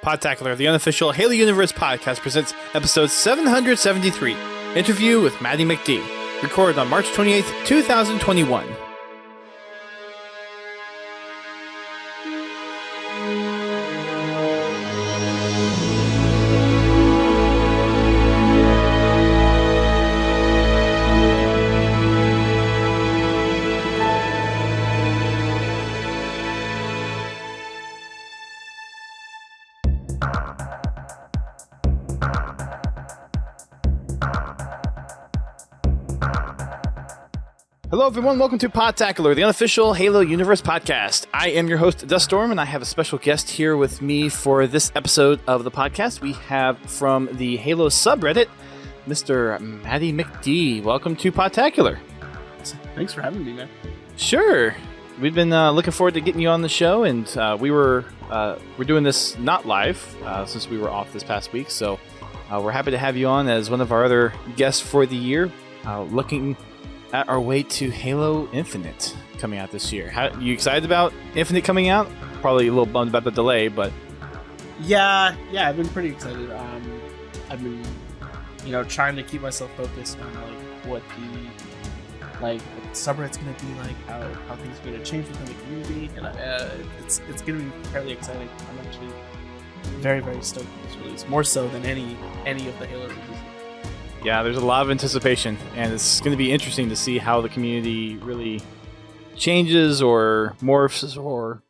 Podtacular, the unofficial Halo Universe podcast, presents episode 773, interview with Matty McDee, recorded on March 28th, 2021. Hello everyone, welcome to Podtacular, the unofficial Halo Universe podcast. I am your host, Duststorm, and I have a special guest here with me for this episode of the podcast. We have from the Halo subreddit, Mr. Matty McDee. Welcome to Podtacular. Thanks for having me, man. Sure. We've been looking forward to getting you on the show, and we're doing this not live since we were off this past week, so we're happy to have you on as one of our other guests for the year, looking at our way to Halo Infinite coming out this year. How you excited about Infinite coming out? Probably a little bummed about the delay, but yeah, I've been pretty excited. I've been, trying to keep myself focused on what the subreddit's gonna be like, how things are gonna change within the community, and it's gonna be fairly exciting. I'm actually very, very stoked for this release, more so than any of the Halo releases. Yeah, there's a lot of anticipation, and it's going to be interesting to see how the community really changes or morphs or,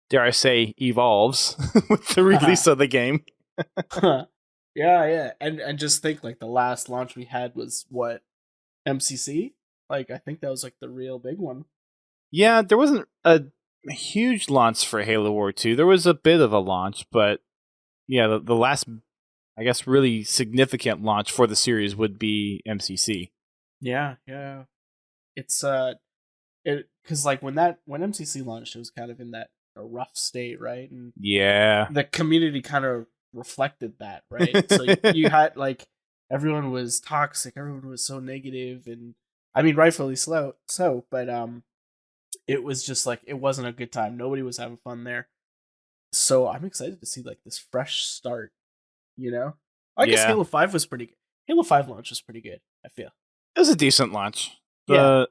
dare I say, evolves with the release of the game. Yeah. And just think, the last launch we had was, what, MCC? I think that was, the real big one. Yeah, there wasn't a huge launch for Halo War 2. There was a bit of a launch, but yeah, the last, I guess, really significant launch for the series would be MCC. Yeah. It's because when MCC launched, it was kind of in that a rough state, right? And yeah, the community kind of reflected that, right? So you had everyone was toxic, everyone was so negative, and I mean rightfully so, but it was just it wasn't a good time. Nobody was having fun there. So I'm excited to see this fresh start. I guess Halo 5 was pretty good. Halo 5 launch was pretty good, I feel. It was a decent launch. Yeah.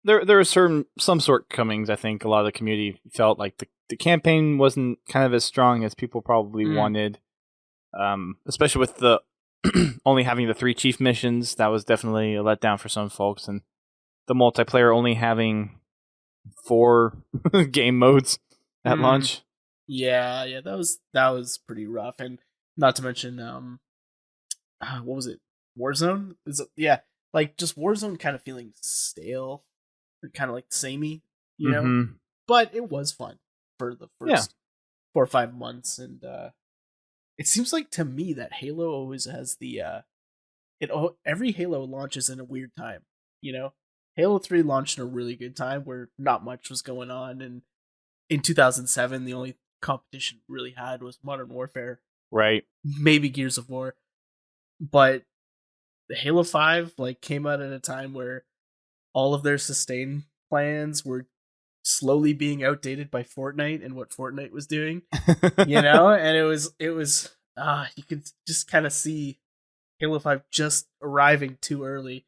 There were some shortcomings. I think a lot of the community felt like the campaign wasn't kind of as strong as people probably wanted. Especially with the only having the 3 chief missions. That was definitely a letdown for some folks. And the multiplayer only having 4 game modes at launch. Yeah, that was pretty rough. And not to mention, what was it? Warzone? Just Warzone kind of feeling stale, kind of samey, know. But it was fun for the first 4 or 5 months, and it seems to me that Halo always has the every Halo launches in a weird time. Halo 3 launched in a really good time where not much was going on, and in 2007, the only competition we really had was Modern Warfare. Right. Maybe Gears of War. But the Halo 5 came out at a time where all of their sustain plans were slowly being outdated by Fortnite and what Fortnite was doing. And it was you could just kind of see Halo 5 just arriving too early.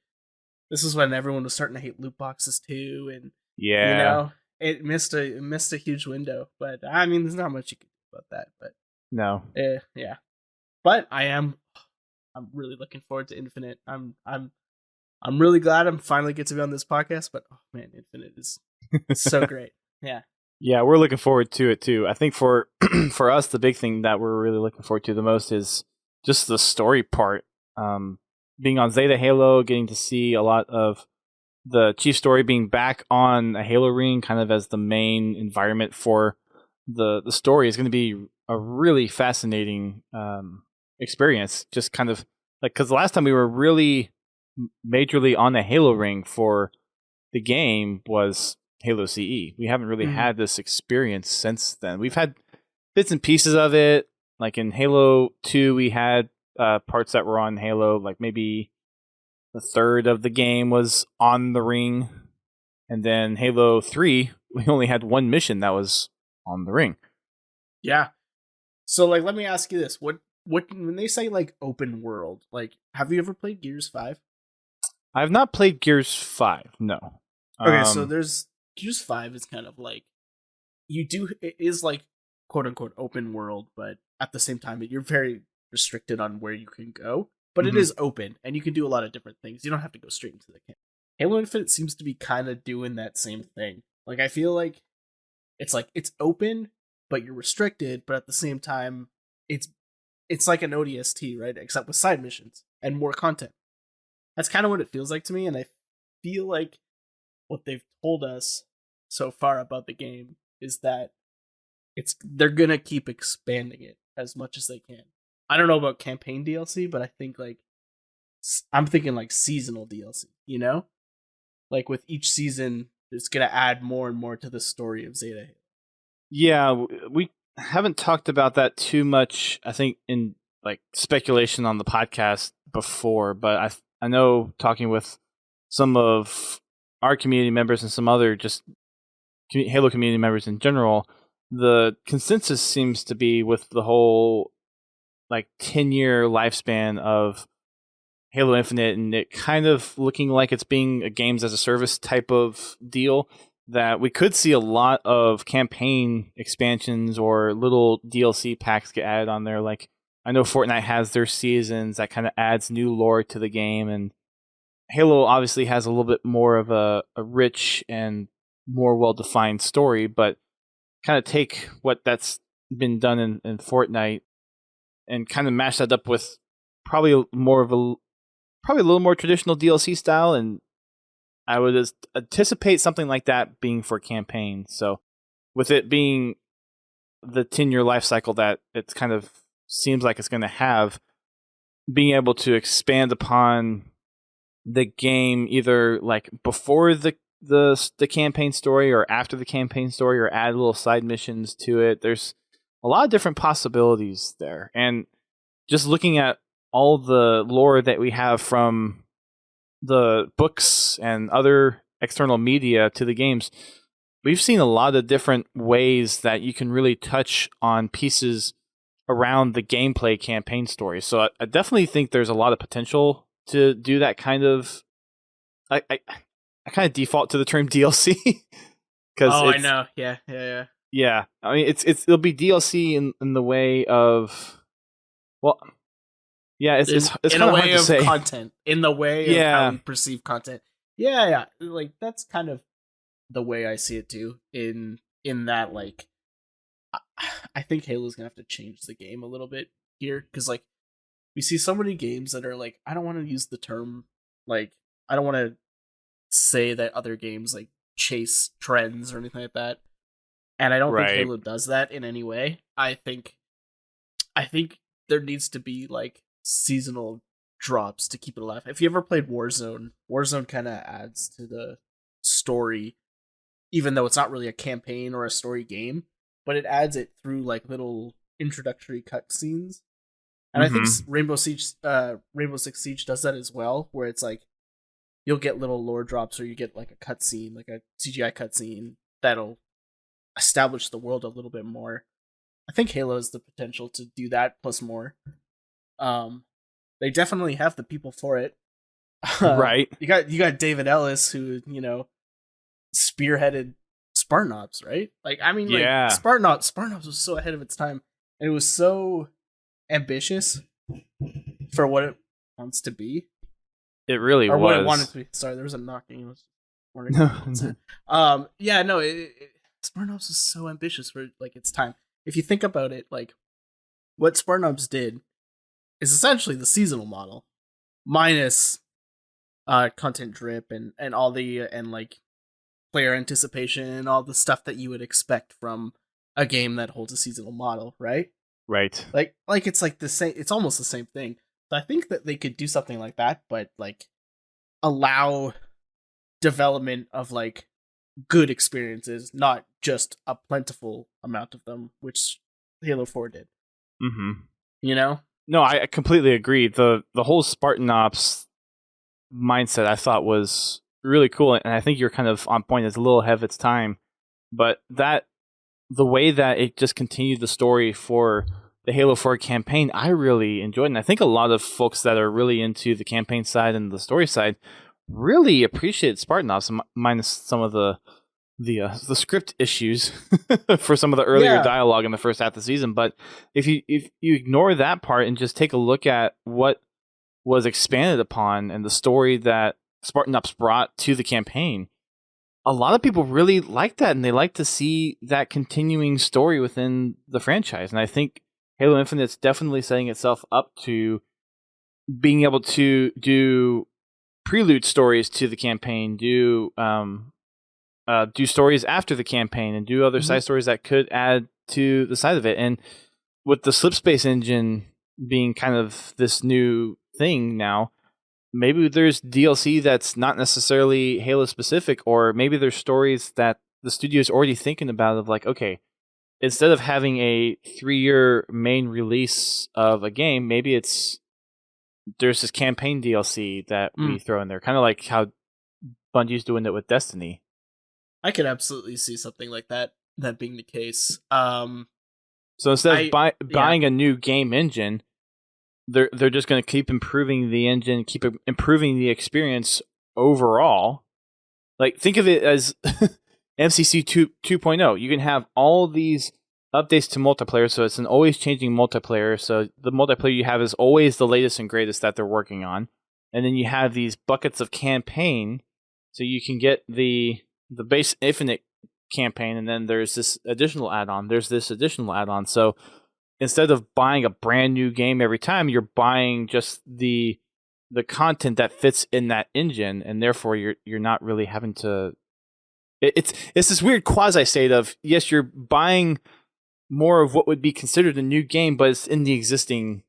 This is when everyone was starting to hate loot boxes too, and it missed a huge window. But I mean, there's not much you can do about that, but no. Yeah. But I'm really looking forward to Infinite. I'm really glad I'm finally get to be on this podcast, but oh man, Infinite is so great. Yeah. Yeah, we're looking forward to it too. I think for for us, the big thing that we're really looking forward to the most is just the story part. Being on Zeta Halo, getting to see a lot of the chief story being back on a Halo ring, kind of as the main environment for the story, is going to be a really fascinating experience. Just kind of because the last time we were really majorly on a Halo ring for the game was Halo CE. We haven't really had this experience since then. We've had bits and pieces of it. In Halo 2, we had parts that were on Halo, maybe a third of the game was on the ring. And then Halo 3, we only had one mission that was on the ring. Yeah. So like, let me ask you this: what when they say like open world, like, have you ever played Gears 5? I have not played Gears 5. No. Okay, so there's Gears 5 is kind of like it is like quote unquote open world, but at the same time you're very restricted on where you can go. But it is open, and you can do a lot of different things. You don't have to go straight into the camp. Halo Infinite seems to be kind of doing that same thing. Like, I feel like it's open, but you're restricted. But at the same time, it's like an ODST, right? Except with side missions and more content. That's kind of what it feels like to me, and I feel like what they've told us so far about the game is that they're gonna keep expanding it as much as they can. I don't know about campaign DLC, but I think like I'm thinking like seasonal DLC, you know? Like with each season, it's going to add more and more to the story of Zeta Halo. Yeah, we haven't talked about that too much, I think, in like speculation on the podcast before, but I know talking with some of our community members and some other just Halo community members in general, the consensus seems to be with the whole like 10-year lifespan of Halo Infinite and it kind of looking like it's being a games as a service type of deal, that we could see a lot of campaign expansions or little DLC packs get added on there. Like, I know Fortnite has their seasons that kind of adds new lore to the game, and Halo obviously has a little bit more of a rich and more well-defined story, but kind of take what that's been done in Fortnite and kind of mash that up with probably a little more traditional DLC style, and I would anticipate something like that being for campaign. So with it being the 10-year life cycle that it kind of seems like it's going to have, being able to expand upon the game either like before the campaign story or after the campaign story, or add little side missions to it. There's a lot of different possibilities there. And just looking at all the lore that we have from the books and other external media to the games, we've seen a lot of different ways that you can really touch on pieces around the gameplay campaign story. So I definitely think there's a lot of potential to do that kind of... I kind of default to the term DLC. I know. Yeah. Yeah, I mean, it'll be DLC in the way of, well, yeah, it's in kind a of way hard to of say. content, in the way of how we perceive content. Yeah, like that's kind of the way I see it too. In that, like, I think Halo's gonna have to change the game a little bit here, because like we see so many games that are like, I don't want to use the term, like, I don't want to say that other games like chase trends or anything like that. And I don't think Halo does that in any way. I think there needs to be like seasonal drops to keep it alive. If you ever played Warzone kind of adds to the story, even though it's not really a campaign or a story game, but it adds it through like little introductory cutscenes. And I think Rainbow Six Siege does that as well, where it's like you'll get little lore drops, or you get like a cutscene, like a CGI cutscene that'll establish the world a little bit more. I think Halo has the potential to do that plus more. They definitely have the people for it. Right. You got David Ellis, who, spearheaded Spartan Ops, right? Like, I mean, yeah. Like Spartan Ops was so ahead of its time, and it was so ambitious for what it wants to be. It really or was. What it wanted to be. Sorry, there was a knocking. Spartan Ops was so ambitious for like its time. If you think about it, like what Spartan Ops did is essentially the seasonal model, minus content drip and all the and like player anticipation and all the stuff that you would expect from a game that holds a seasonal model, right? Right. Like it's like the same. It's almost the same thing. So I think that they could do something like that, but like allow development of like good experiences, not just a plentiful amount of them, which Halo 4 did. Mm-hmm. You know? No, I completely agree. The whole Spartan Ops mindset I thought was really cool, and I think you're kind of on point. It's a little ahead of its time, but the way that it just continued the story for Halo 4 campaign, I really enjoyed, and I think a lot of folks that are really into the campaign side and the story side really appreciate Spartanos, minus some of the script issues for some of the earlier dialogue in the first half of the season. But if you ignore that part and just take a look at what was expanded upon and the story that Spartan Ops brought to the campaign, a lot of people really like that, and they like to see that continuing story within the franchise. And I think Halo Infinite's definitely setting itself up to being able to do prelude stories to the campaign, do stories after the campaign, and do other side stories that could add to the side of it. And with the Slipspace engine being kind of this new thing now, maybe there's DLC that's not necessarily Halo specific, or maybe there's stories that the studio's already thinking about of like, okay, instead of having a 3-year main release of a game, maybe there's this campaign DLC that we throw in there, kind of like how Bungie's doing it with Destiny. I could absolutely see something like that being the case. So instead of buying a new game engine, they're just going to keep improving the engine, keep improving the experience overall. Like, think of it as MCC 2.0. You can have all these updates to multiplayer, so it's an always changing multiplayer. So the multiplayer you have is always the latest and greatest that they're working on. And then you have these buckets of campaign, so you can get the base Infinite campaign, and then there's this additional add-on. There's this additional add-on. So instead of buying a brand new game every time, you're buying just the content that fits in that engine, and therefore you're not really having to. It's this weird quasi state of, yes, you're buying more of what would be considered a new game, but it's in the existing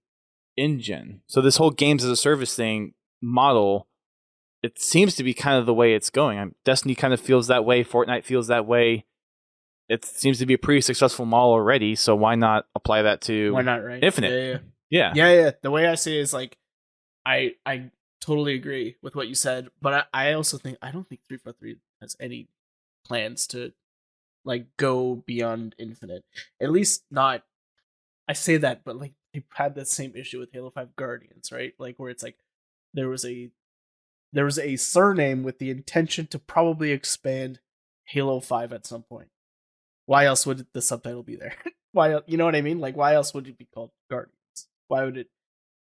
engine. So this whole games as a service thing model, it seems to be kind of the way it's going. Destiny kind of feels that way. Fortnite feels that way. It seems to be a pretty successful model already, so why not apply that to Infinite? Yeah. The way I see it is like, I totally agree with what you said, but I also think, I don't think 343 has any plans to like go beyond Infinite. At least not. I say that, but like they've had that same issue with Halo 5 Guardians, right? Like where it's like there was a surname with the intention to probably expand Halo 5 at some point. Why else would the subtitle be there? Why, you know what I mean? Like, why else would it be called Guardians? Why would it?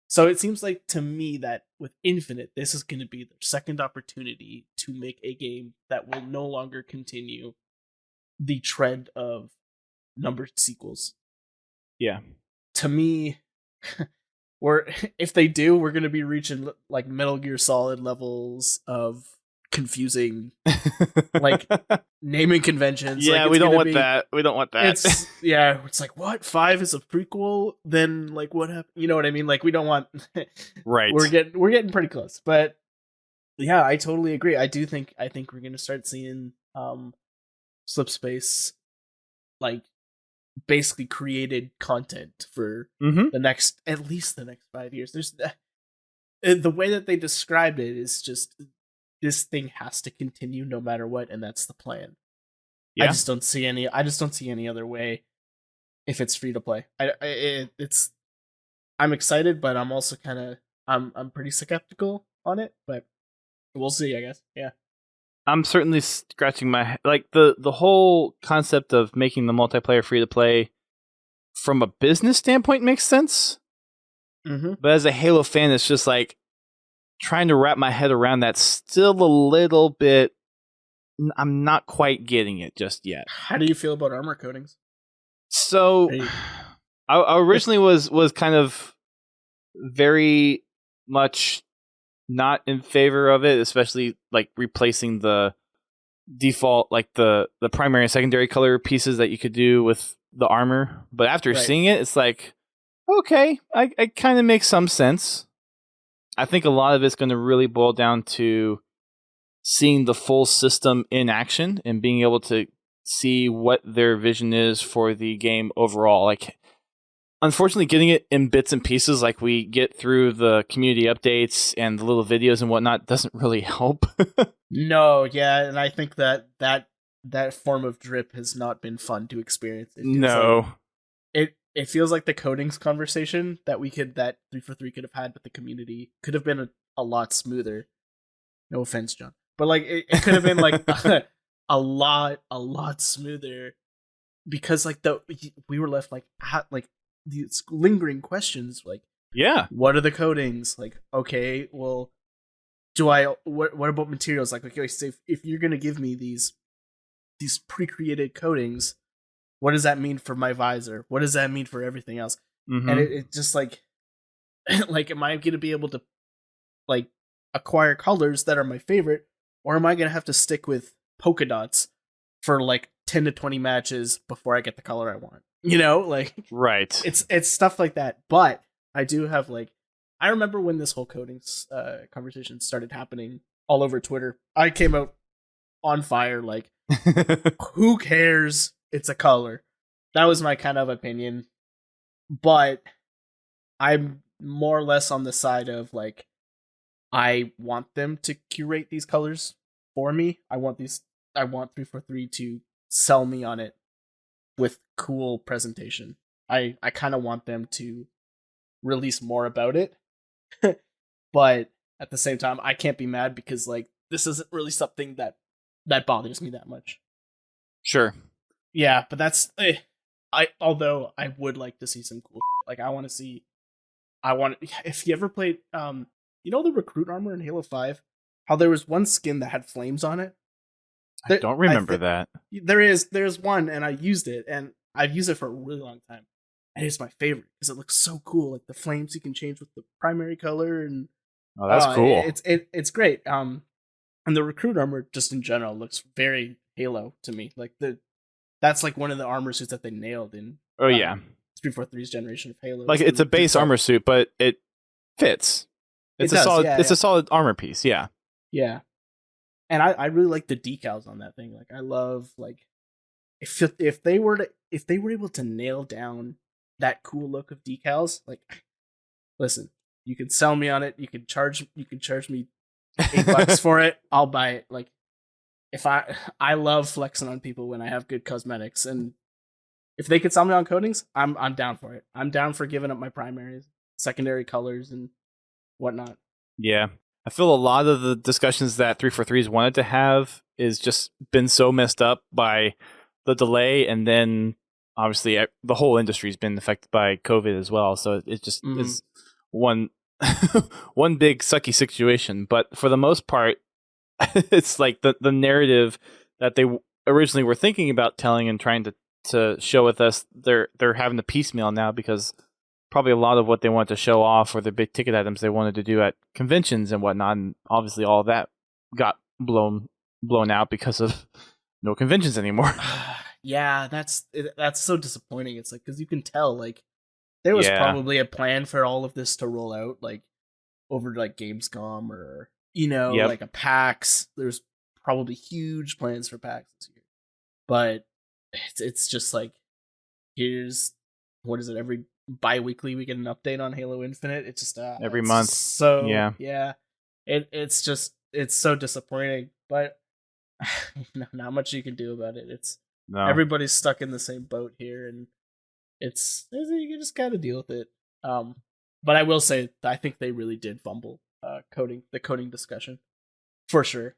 So it seems like to me that with Infinite, this is going to be their second opportunity to make a game that will no longer continue the trend of numbered sequels. Yeah. To me, if they do, we're going to be reaching like Metal Gear Solid levels of confusing like naming conventions. Yeah, like, we don't want that. We don't want that. It's like, what? 5 is a prequel? Then like what happened? You know what I mean? Like we don't want right. We're getting pretty close. But yeah, I totally agree. I think we're gonna start seeing Slipspace like basically created content for at least the next 5 years. There's the way that they described it is just, this thing has to continue no matter what, and that's the plan. Yeah. I just don't see any other way if it's free to play. I'm excited, but I'm also kind of I'm pretty skeptical on it, but we'll see, I guess. Yeah. I'm certainly scratching my head. Like the whole concept of making the multiplayer free to play from a business standpoint makes sense. But as a Halo fan, it's just like trying to wrap my head around that still a little bit. I'm not quite getting it just yet. How do you feel about armor coatings? So I originally was kind of very much not in favor of it, especially like replacing the default, like the primary and secondary color pieces that you could do with the armor. But after seeing it, it's like, okay, I kind of makes some sense. I think a lot of it's going to really boil down to seeing the full system in action and being able to see what their vision is for the game overall. Like, unfortunately, getting it in bits and pieces like we get through the community updates and the little videos and whatnot doesn't really help. No, yeah, and I think that form of drip has not been fun to experience. No. it feels like the codings conversation that 343 could have had with the community could have been a lot smoother. No offense, John, but like it could have been like a lot smoother, because like we were left like these lingering questions, like, yeah, what are the codings? Like, okay, well, what about materials? Like, okay, so if you're gonna give me these pre-created codings, what does that mean for my visor? What does that mean for everything else? Mm-hmm. And it just like like, am I gonna be able to like acquire colors that are my favorite, or am I gonna have to stick with polka dots for like 10 to 20 matches before I get the color I want? You know, like, right. It's stuff like that. But I do have like, I remember when this whole coding conversation started happening all over Twitter, I came out on fire, like, who cares? It's a color. That was my kind of opinion. But I'm more or less on the side of like, I want them to curate these colors for me. I want 343 to sell me on it with cool presentation. I kind of want them to release more about it. But at the same time, I can't be mad, because like, this isn't really something that bothers me that much. Sure. Yeah, but that's although I would like to see some cool like, if you ever played you know the recruit armor in Halo 5, how there was one skin that had flames on it? I don't remember that. There's one, and I used it, and I've used it for a really long time. And it's my favorite because it looks so cool. Like, the flames you can change with the primary color, and oh, that's cool. It's great. And the recruit armor just in general looks very Halo to me. Like, that's like one of the armor suits that they nailed in. Oh yeah, 343's generation of Halo. Like, it's a base armor suit, but it fits. It's a solid. It's a solid armor piece. Yeah. Yeah. And I really like the decals on that thing. Like, I love, like, if they were able to nail down that cool look of decals, like, listen, you can sell me on it. You can charge me $8 for it. I'll buy it. Like, if I love flexing on people when I have good cosmetics, and if they could sell me on coatings, I'm down for it. I'm down for giving up my primaries, secondary colors, and whatnot. Yeah. I feel a lot of the discussions that 343's wanted to have is just been so messed up by the delay, and then obviously the whole industry's been affected by COVID as well. So it just is one big sucky situation. But for the most part, it's like the narrative that they originally were thinking about telling and trying to show with us, they're having to piecemeal now, because probably a lot of what they wanted to show off or the big ticket items they wanted to do at conventions and whatnot, and obviously all of that got blown out because of no conventions anymore. Yeah, that's so disappointing. It's like, because you can tell, like, there was probably a plan for all of this to roll out, like, over like Gamescom, or, you know, like a PAX. There's probably huge plans for PAX this year, but it's just like, here's, what is it, every bi-weekly we get an update on Halo Infinite. It's just every month. So yeah, it's so disappointing, but not much you can do about it. Everybody's stuck in the same boat here, and you just gotta deal with it. But I will say, I think they really did fumble the coding discussion for sure.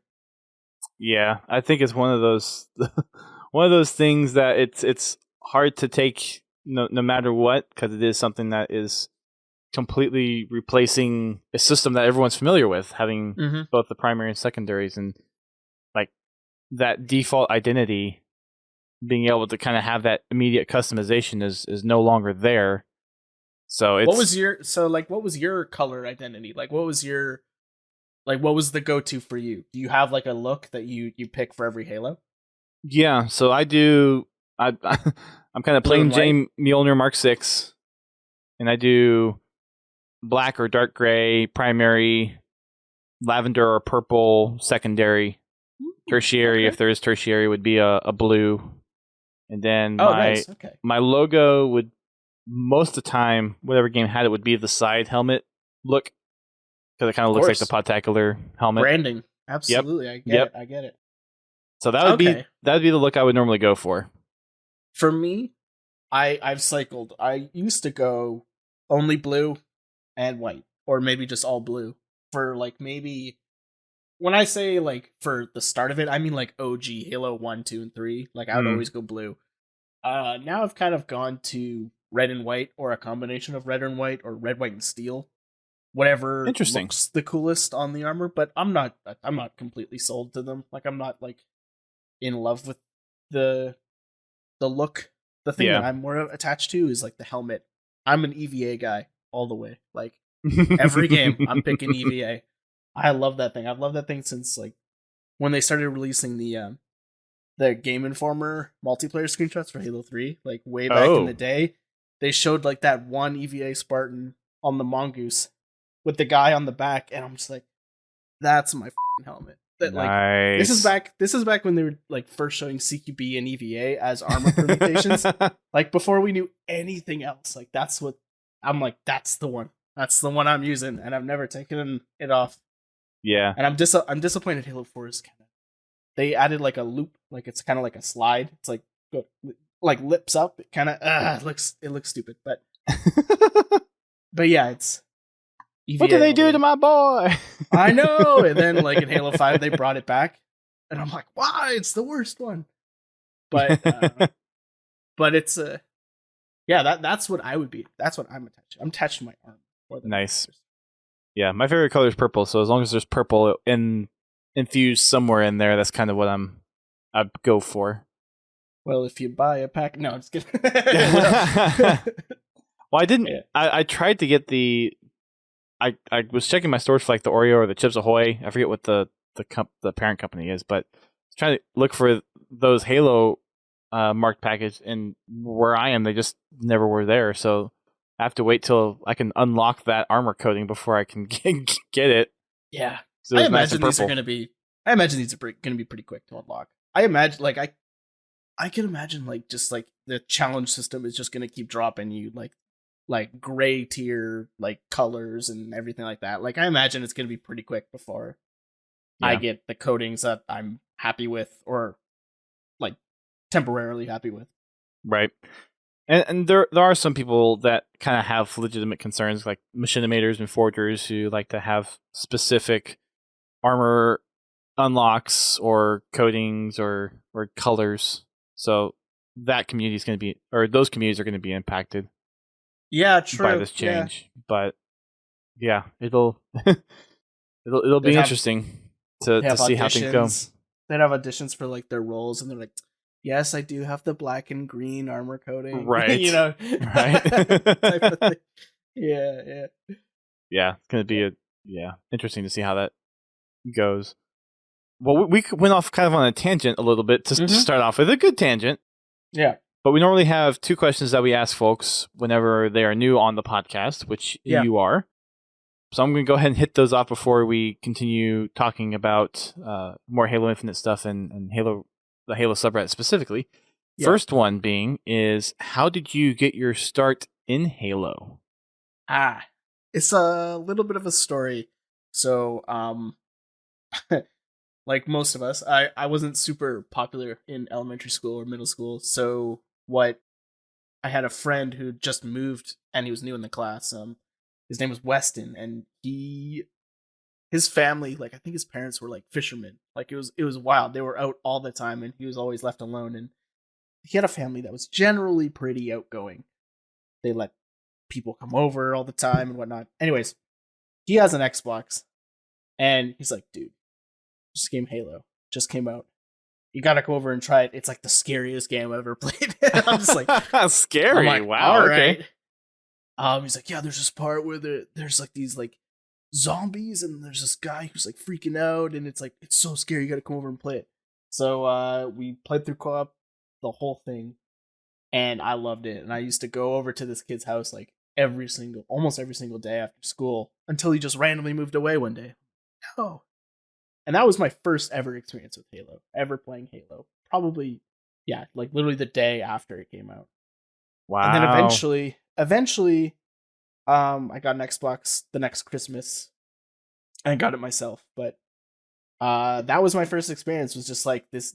Yeah, I think it's one of those things that it's hard to take no matter what, because it is something that is completely replacing a system that everyone's familiar with, having both the primary and secondaries, and like that default identity, being able to kind of have that immediate customization is no longer there. So it's, what was your color identity? Like, what was the go-to for you? Do you have like a look that you pick for every Halo? Yeah, so I do. I'm kind of plain Jane Mjolnir Mark 6, and I do black or dark gray primary, lavender or purple secondary, tertiary, if there is tertiary, would be a blue, and then my logo would, most of the time, whatever game had it, would be the side helmet look, because it kind of looks like the Podtacular helmet branding. Absolutely, yep. I get it. So that would be the look I would normally go for. For me, I've cycled. I used to go only blue and white, or maybe just all blue for like maybe. When I say like for the start of it, I mean like OG Halo 1, 2, and 3. Like I would always go blue. Now I've kind of gone to red and white, or a combination of red and white, or red, white, and steel. Whatever Interesting. looks the coolest on the armor, but I'm not completely sold to them. Like I'm not like in love with the look. The thing Yeah. that I'm more attached to is like the helmet. I'm an EVA guy all the way. Like every game, I'm picking EVA. I love that thing. I've loved that thing since like when they started releasing the Game Informer multiplayer screenshots for Halo 3, like way back in the day. They showed like that one EVA Spartan on the Mongoose with the guy on the back, and I'm just like, that's my helmet. That like Nice. this is back when they were like first showing CQB and EVA as armor permutations. Like before we knew anything else. Like that's what I'm like, that's the one. That's the one I'm using, and I've never taken it off. Yeah. And I'm disappointed Halo 4 is kind of, they added like a loop, like it's kind of like a slide. It's like lips up. It kind of it looks stupid, but but yeah, it's EVA. What did they do to my boy? I know. And then like in Halo 5 they brought it back, and I'm like, why? It's the worst one. But but it's that's what I would be. That's what I'm attached to. I'm attached to my arm more than Nice. Yeah, my favorite color is purple, so as long as there's purple infused somewhere in there, that's kind of what I'd go for. Well, if you buy a pack, no, I'm just kidding. Well, I didn't. Yeah. I tried to get the. I was checking my stores for like the Oreo or the Chips Ahoy. I forget what the parent company is, but I was trying to look for those Halo marked package, and where I am, they just never were there. So I have to wait till I can unlock that armor coating before I can get it. Yeah, So I imagine these are going to be. I imagine these are going to be pretty quick to unlock. I imagine, like I can imagine, like just like the challenge system is just going to keep dropping you like gray tier like colors and everything like that. Like I imagine it's going to be pretty quick before I get the coatings that I'm happy with, or like temporarily happy with. Right. And there are some people that kind of have legitimate concerns, like machinimators and forgers, who like to have specific armor unlocks or coatings or colors. So that community is going to be, or those communities are going to be impacted. Yeah, true. By this change, yeah. But yeah, it'll be interesting to see how things go. They'd have auditions for like their roles, and they're like, yes, I do have the black and green armor coating. Right. You know? Right. Type of thing. Yeah. Yeah, it's going to be interesting to see how that goes. Well, we went off kind of on a tangent a little bit to start off with, a good tangent. Yeah. But we normally have two questions that we ask folks whenever they are new on the podcast, which you are. So I'm going to go ahead and hit those off before we continue talking about more Halo Infinite stuff and the Halo subreddit specifically. Yeah. First one being is, how did you get your start in Halo? It's a little bit of a story. So, like most of us, I wasn't super popular in elementary school or middle school. So I had a friend who just moved, and he was new in the class. His name was Weston, and his family, like I think his parents were like fishermen. Like it was wild. They were out all the time, and he was always left alone. And he had a family that was generally pretty outgoing. They let people come over all the time and whatnot. Anyways, he has an Xbox, and he's like, dude, this game Halo just came out. You gotta go over and try it. It's like the scariest game I've ever played. I'm just like, scary. Like, wow. All okay. Right. He's like, yeah, there's this part where there's like these like zombies, and there's this guy who's like freaking out, and it's like, it's so scary. You gotta come over and play it. So we played through co-op, the whole thing, and I loved it. And I used to go over to this kid's house like almost every single day after school, until he just randomly moved away one day. No. And that was my first ever experience with Halo, ever playing Halo. Probably, yeah, like literally the day after it came out. Wow. And then eventually, I got an Xbox the next Christmas, and I got it myself. But that was my first experience, was just like this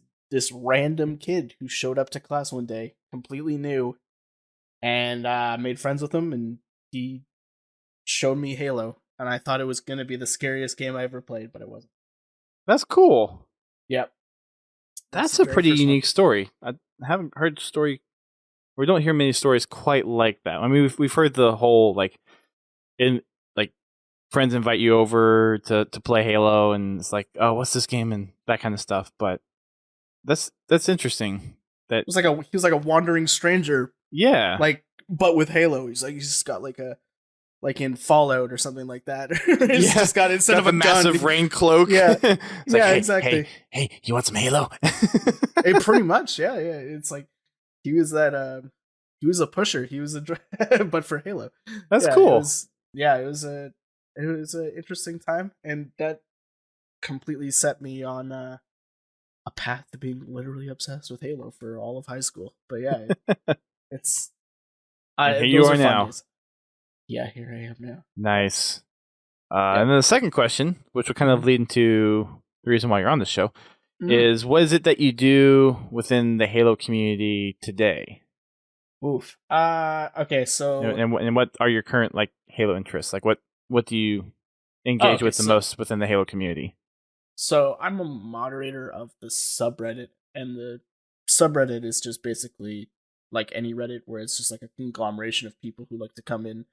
random kid who showed up to class one day, completely new, and made friends with him, and he showed me Halo, and I thought it was gonna be the scariest game I ever played, but it wasn't. That's cool. Yep. That's the a very pretty first one. unique story. I haven't heard a story. We don't hear many stories quite like that. I mean, we've heard the whole like in like friends invite you over to play Halo, and it's like, oh, what's this game and that kind of stuff. But that's interesting. That It was like he was like a wandering stranger, yeah, like but with Halo. He's just got like in Fallout or something like that. He's just got instead of a massive gun, rain cloak. Yeah. It's Yeah, like, hey, exactly. Hey, you want some Halo? Hey, pretty much, yeah. It's like he was that. He was a pusher. He was but for Halo. That's Yeah, cool. It was an interesting time, and that completely set me on a path to being literally obsessed with Halo for all of high school. But yeah, it's And here you are now. days. Yeah, here I am now. Nice. And then the second question, which will kind of lead into the reason why you're on the show, is what is it that you do within the Halo community today? Oof. Okay, so and what are your current like Halo interests? Like what do you engage with the most within the Halo community? So I'm a moderator of the subreddit, and the subreddit is just basically like any Reddit where it's just like a conglomeration of people who like to come in.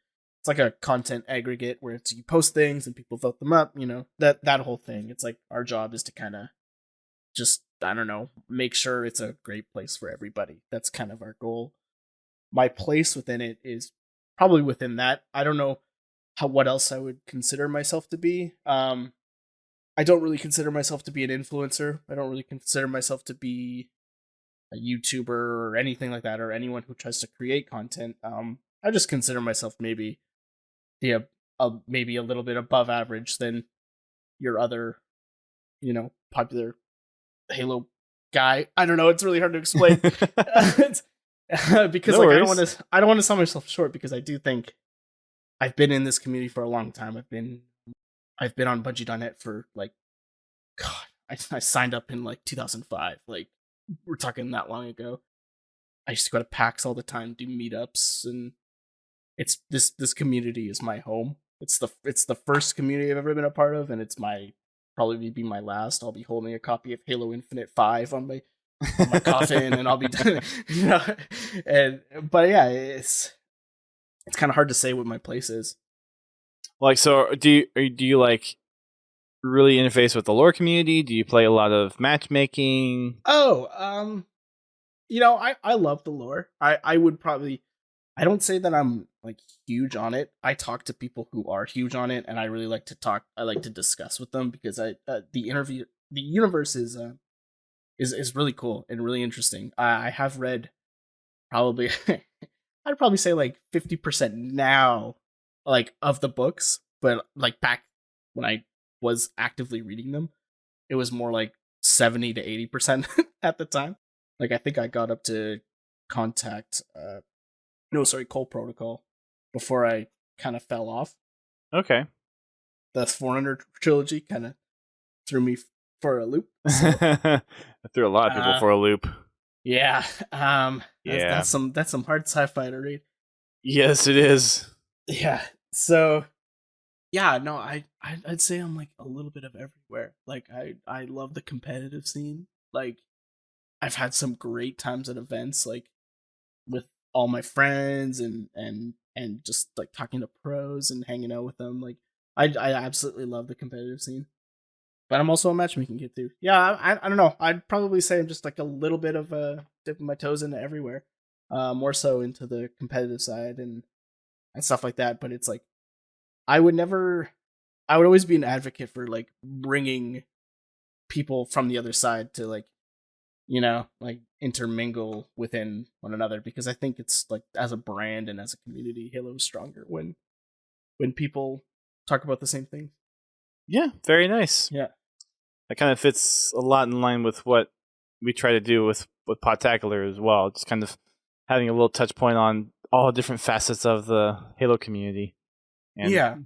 It's like a content aggregate where it's you post things and people vote them up, that whole thing. It's like our job is to kind of just, I don't know, make sure it's a great place for everybody. That's kind of our goal. My place within it is probably within that. I don't know what else I would consider myself to be. I don't really consider myself to be an influencer. I don't really consider myself to be a YouTuber or anything like that, or anyone who tries to create content. I just consider myself maybe maybe a little bit above average than your other, popular Halo guy. I don't know. It's really hard to explain because No like worries. I don't want to sell myself short, because I do think I've been in this community for a long time. I've been on Bungie.net for like, God, I signed up in like 2005. Like, we're talking that long ago. I used to go to PAX all the time, do meetups, and it's this community is my home. It's the first community I've ever been a part of, and it's probably be my last. I'll be holding a copy of Halo Infinite 5 on my coffin, and I'll be done. But yeah, it's kind of hard to say what my place is. Like, so do you like really interface with the lore community? Do you play a lot of matchmaking? Oh, I love the lore. I would probably, I don't say that I'm like huge on it. I talk to people who are huge on it, and I really like to talk. I like to discuss with them, because the universe is really cool and really interesting. I have read probably I'd probably say like 50% now, like, of the books, but like back when I was actively reading them, it was more like 70 to 80% at the time. Like, I think I got up to Cole Protocol before I kind of fell off. Okay. The 400 trilogy kind of threw me for a loop. So. I threw a lot of people for a loop. Yeah. Yeah. That's some hard sci-fi to read. Yes, it is. Yeah. So, yeah, no, I'd say I'm like a little bit of everywhere. Like, I love the competitive scene. Like, I've had some great times at events, like with all my friends, and just like talking to pros and hanging out with them. Like, I absolutely love the competitive scene. But I'm also a matchmaking kid too. Yeah, I don't know. I'd probably say I'm just like a little bit of dipping my toes into everywhere. More so into the competitive side and stuff like that. But it's like, I would always be an advocate for like bringing people from the other side to like, like intermingle within one another, because I think it's like, as a brand and as a community, Halo is stronger when people talk about the same thing. Yeah, very nice. Yeah. That kind of fits a lot in line with what we try to do with Podtacular as well. Just kind of having a little touch point on all different facets of the Halo community. And yeah.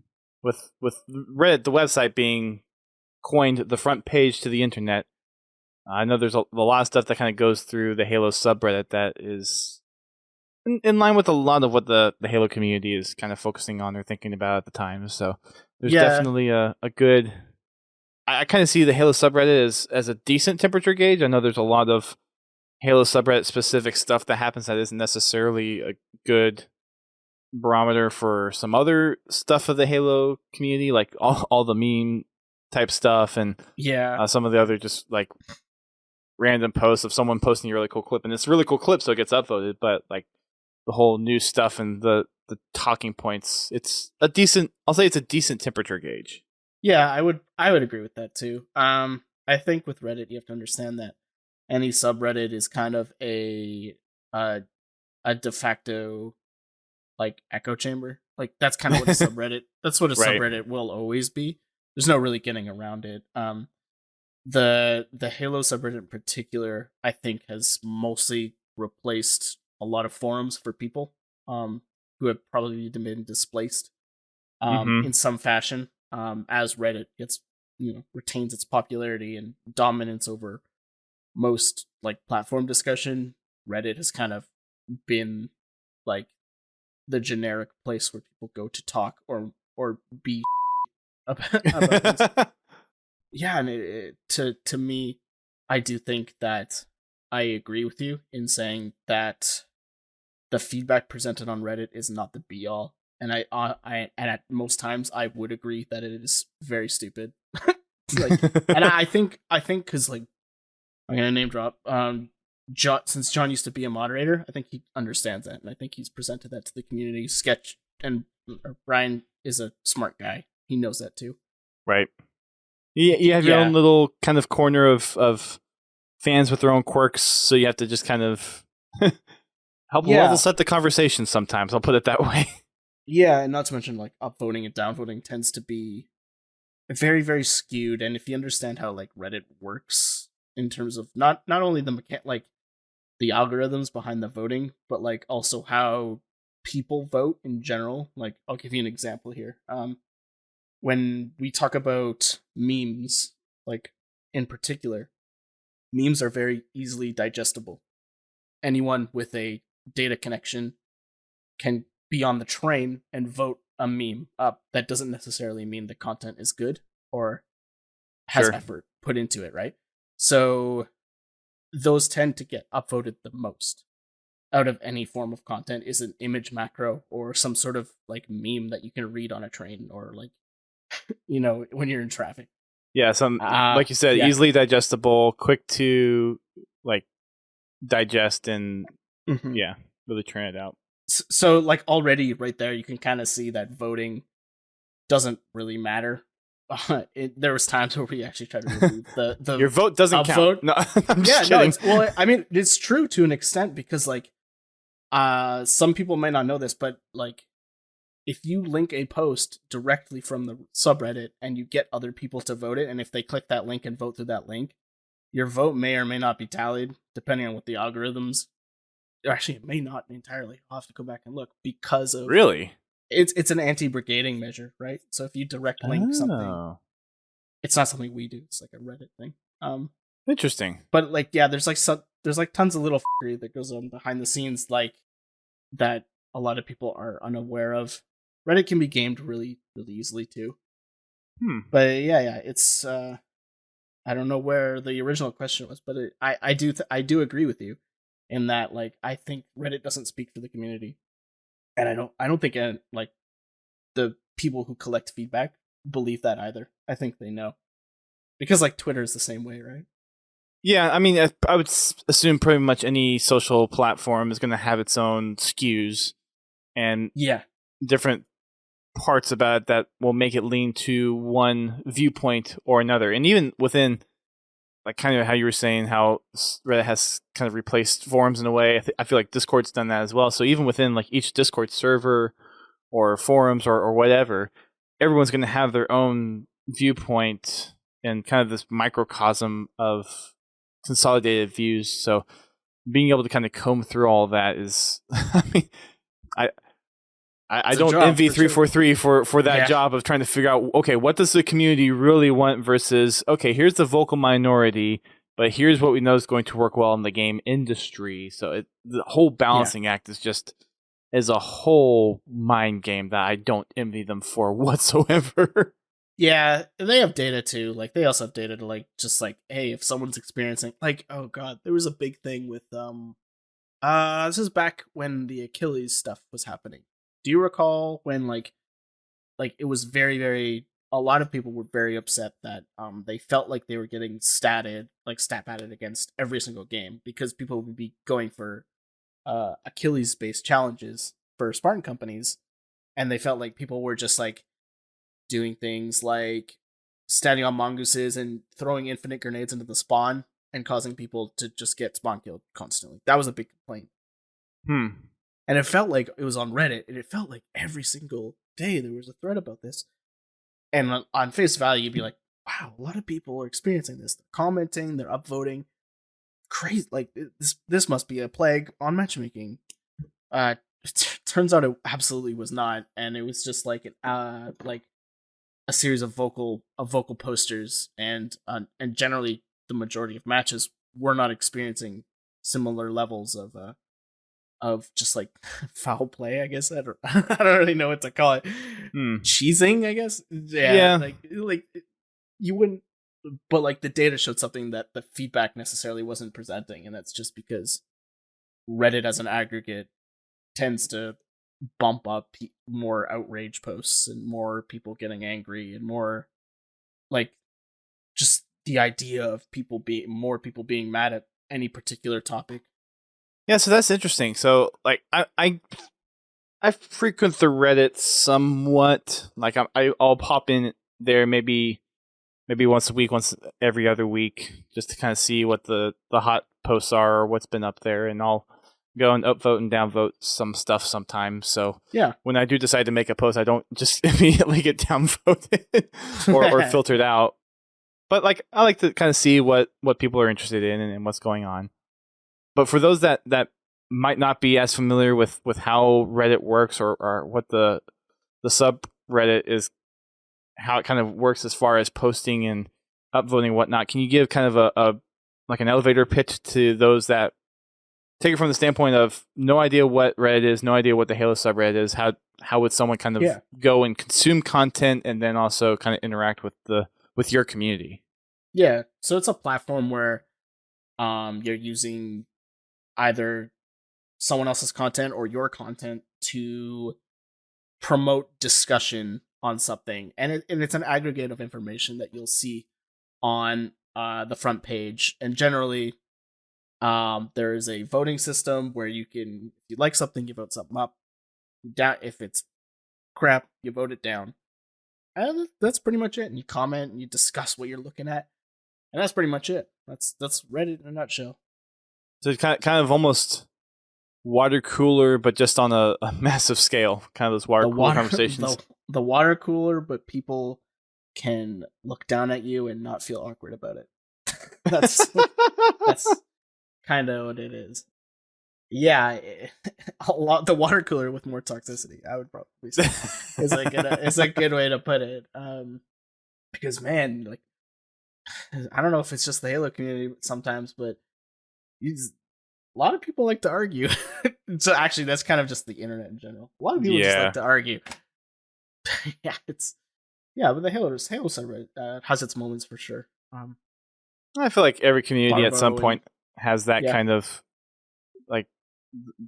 With Reddit, the website, being coined the front page to the internet, I know there's a lot of stuff that kind of goes through the Halo subreddit that is in line with a lot of what the Halo community is kind of focusing on or thinking about at the time. So there's definitely a good. I kind of see the Halo subreddit as a decent temperature gauge. I know there's a lot of Halo subreddit specific stuff that happens that isn't necessarily a good barometer for some other stuff of the Halo community, like all the meme type stuff and some of the other just like random posts of someone posting a really cool clip, and it's a really cool clip, so it gets upvoted. But like the whole new stuff and the talking points, it's a decent. I'll say it's a decent temperature gauge. Yeah, I would agree with that too. I think with Reddit, you have to understand that any subreddit is kind of a de facto like echo chamber. Like that's kind of what a subreddit. That's what a subreddit will always be. There's no really getting around it. The Halo subreddit in particular, I think, has mostly replaced a lot of forums for people who have probably been displaced in some fashion as Reddit gets retains its popularity and dominance over most like platform discussion. Reddit has kind of been like the generic place where people go to talk or be about things. Yeah, and to me, I do think that I agree with you in saying that the feedback presented on Reddit is not the be all, and I and at most times I would agree that it is very stupid. Like, and I think because like I'm gonna name drop. Since John used to be a moderator, I think he understands that, and I think he's presented that to the community. Sketch and Brian is a smart guy; he knows that too. Right. You have your own little kind of corner of fans with their own quirks, so you have to just kind of help level set the conversation sometimes. I'll put it that way. Yeah, and not to mention like upvoting and downvoting tends to be very, very skewed. And if you understand how like Reddit works in terms of not only the like the algorithms behind the voting, but like also how people vote in general. Like I'll give you an example here. When we talk about memes, like in particular, memes are very easily digestible. Anyone with a data connection can be on the train and vote a meme up. That doesn't necessarily mean the content is good or has effort put into it, right? So those tend to get upvoted the most out of any form of content is an image macro or some sort of like meme that you can read on a train or like when you're in traffic. Yeah, some like you said, easily digestible, quick to like digest and really turn it out. So like already right there, you can kind of see that voting doesn't really matter. There was times where we actually tried to remove the your vote doesn't count. No, I'm just kidding. Well, I mean, it's true to an extent because like some people might not know this, but like if you link a post directly from the subreddit and you get other people to vote it, and if they click that link and vote through that link, your vote may or may not be tallied, depending on what the algorithms. Actually, it may not entirely. I'll have to go back and look because of really. It's an anti-brigading measure, right? So if you direct link something, it's not something we do. It's like a Reddit thing. Interesting. But like, yeah, there's like tons of little f***ery that goes on behind the scenes, like that a lot of people are unaware of. Reddit can be gamed really, really easily too. But yeah, it's I don't know where the original question was, but I do agree with you in that like I think Reddit doesn't speak for the community, and I don't think like the people who collect feedback believe that either. I think they know because like Twitter is the same way, right? Yeah, I mean, I would assume pretty much any social platform is going to have its own skews and different parts about it that will make it lean to one viewpoint or another. And even within, like, kind of how you were saying, how Reddit has kind of replaced forums in a way, I feel like Discord's done that as well. So even within, like, each Discord server or forums or whatever, everyone's going to have their own viewpoint and kind of this microcosm of consolidated views. So being able to kind of comb through all that is, I mean, I don't envy 343 for that job of trying to figure out, okay, what does the community really want versus, okay, here's the vocal minority but here's what we know is going to work well in the game industry. So the whole balancing act is a whole mind game that I don't envy them for whatsoever. Yeah, they have data too. Like they also have data to like just like, hey, if someone's experiencing like, oh god, there was a big thing with this is back when the Achilles stuff was happening. Do you recall when like it was very, very a lot of people were very upset that they felt like they were getting stat padded against every single game because people would be going for Achilles based challenges for Spartan companies, and they felt like people were just like doing things like standing on mongooses and throwing infinite grenades into the spawn and causing people to just get spawn killed constantly. That was a big complaint. And it felt like it was on Reddit, and it felt like every single day there was a thread about this. And on face value, you'd be like, wow, a lot of people are experiencing this. They're commenting, they're upvoting. Crazy. Like, this must be a plague on matchmaking. Turns out it absolutely was not. And it was just like a series of vocal posters, and generally the majority of matches were not experiencing similar levels of just like foul play. I guess I don't really know what to call it. Cheesing, I guess. Yeah. Like you wouldn't, but like the data showed something that the feedback necessarily wasn't presenting, and that's just because Reddit as an aggregate tends to bump up more outrage posts and more people getting angry and more like just the idea of more people being mad at any particular topic. Yeah, so that's interesting. So like I frequent the Reddit somewhat. Like I'll pop in there maybe once a week, once every other week, just to kind of see what the hot posts are or what's been up there, and I'll go and upvote and downvote some stuff sometimes. So yeah, when I do decide to make a post, I don't just immediately get downvoted or filtered out. But like I like to kind of see what people are interested in and what's going on. But for those that might not be as familiar with how Reddit works or what the subreddit is, how it kind of works as far as posting and upvoting and whatnot, can you give kind of a like an elevator pitch to those that take it from the standpoint of no idea what Reddit is, no idea what the Halo subreddit is? How would someone kind of go and consume content and then also kind of interact with your community? Yeah, so it's a platform where you're using either someone else's content or your content to promote discussion on something, and it's an aggregate of information that you'll see on the front page. And generally there is a voting system where you can, if you like something, you vote something up. Down, if it's crap, you vote it down. And that's pretty much it. And you comment and you discuss what you're looking at, and that's pretty much it. That's Reddit in a nutshell. So it's kind of almost water cooler, but just on a massive scale. Kind of those water cooler conversations. The water cooler, but people can look down at you and not feel awkward about it. that's kind of what it is. Yeah, the water cooler with more toxicity, I would probably say, is a good way to put it. Because man, like, I don't know if it's just the Halo community sometimes, but a lot of people like to argue. So actually, that's kind of just the internet in general. A lot of people just like to argue. But the Halo subreddit has its moments for sure. I feel like every community at some point has that kind of like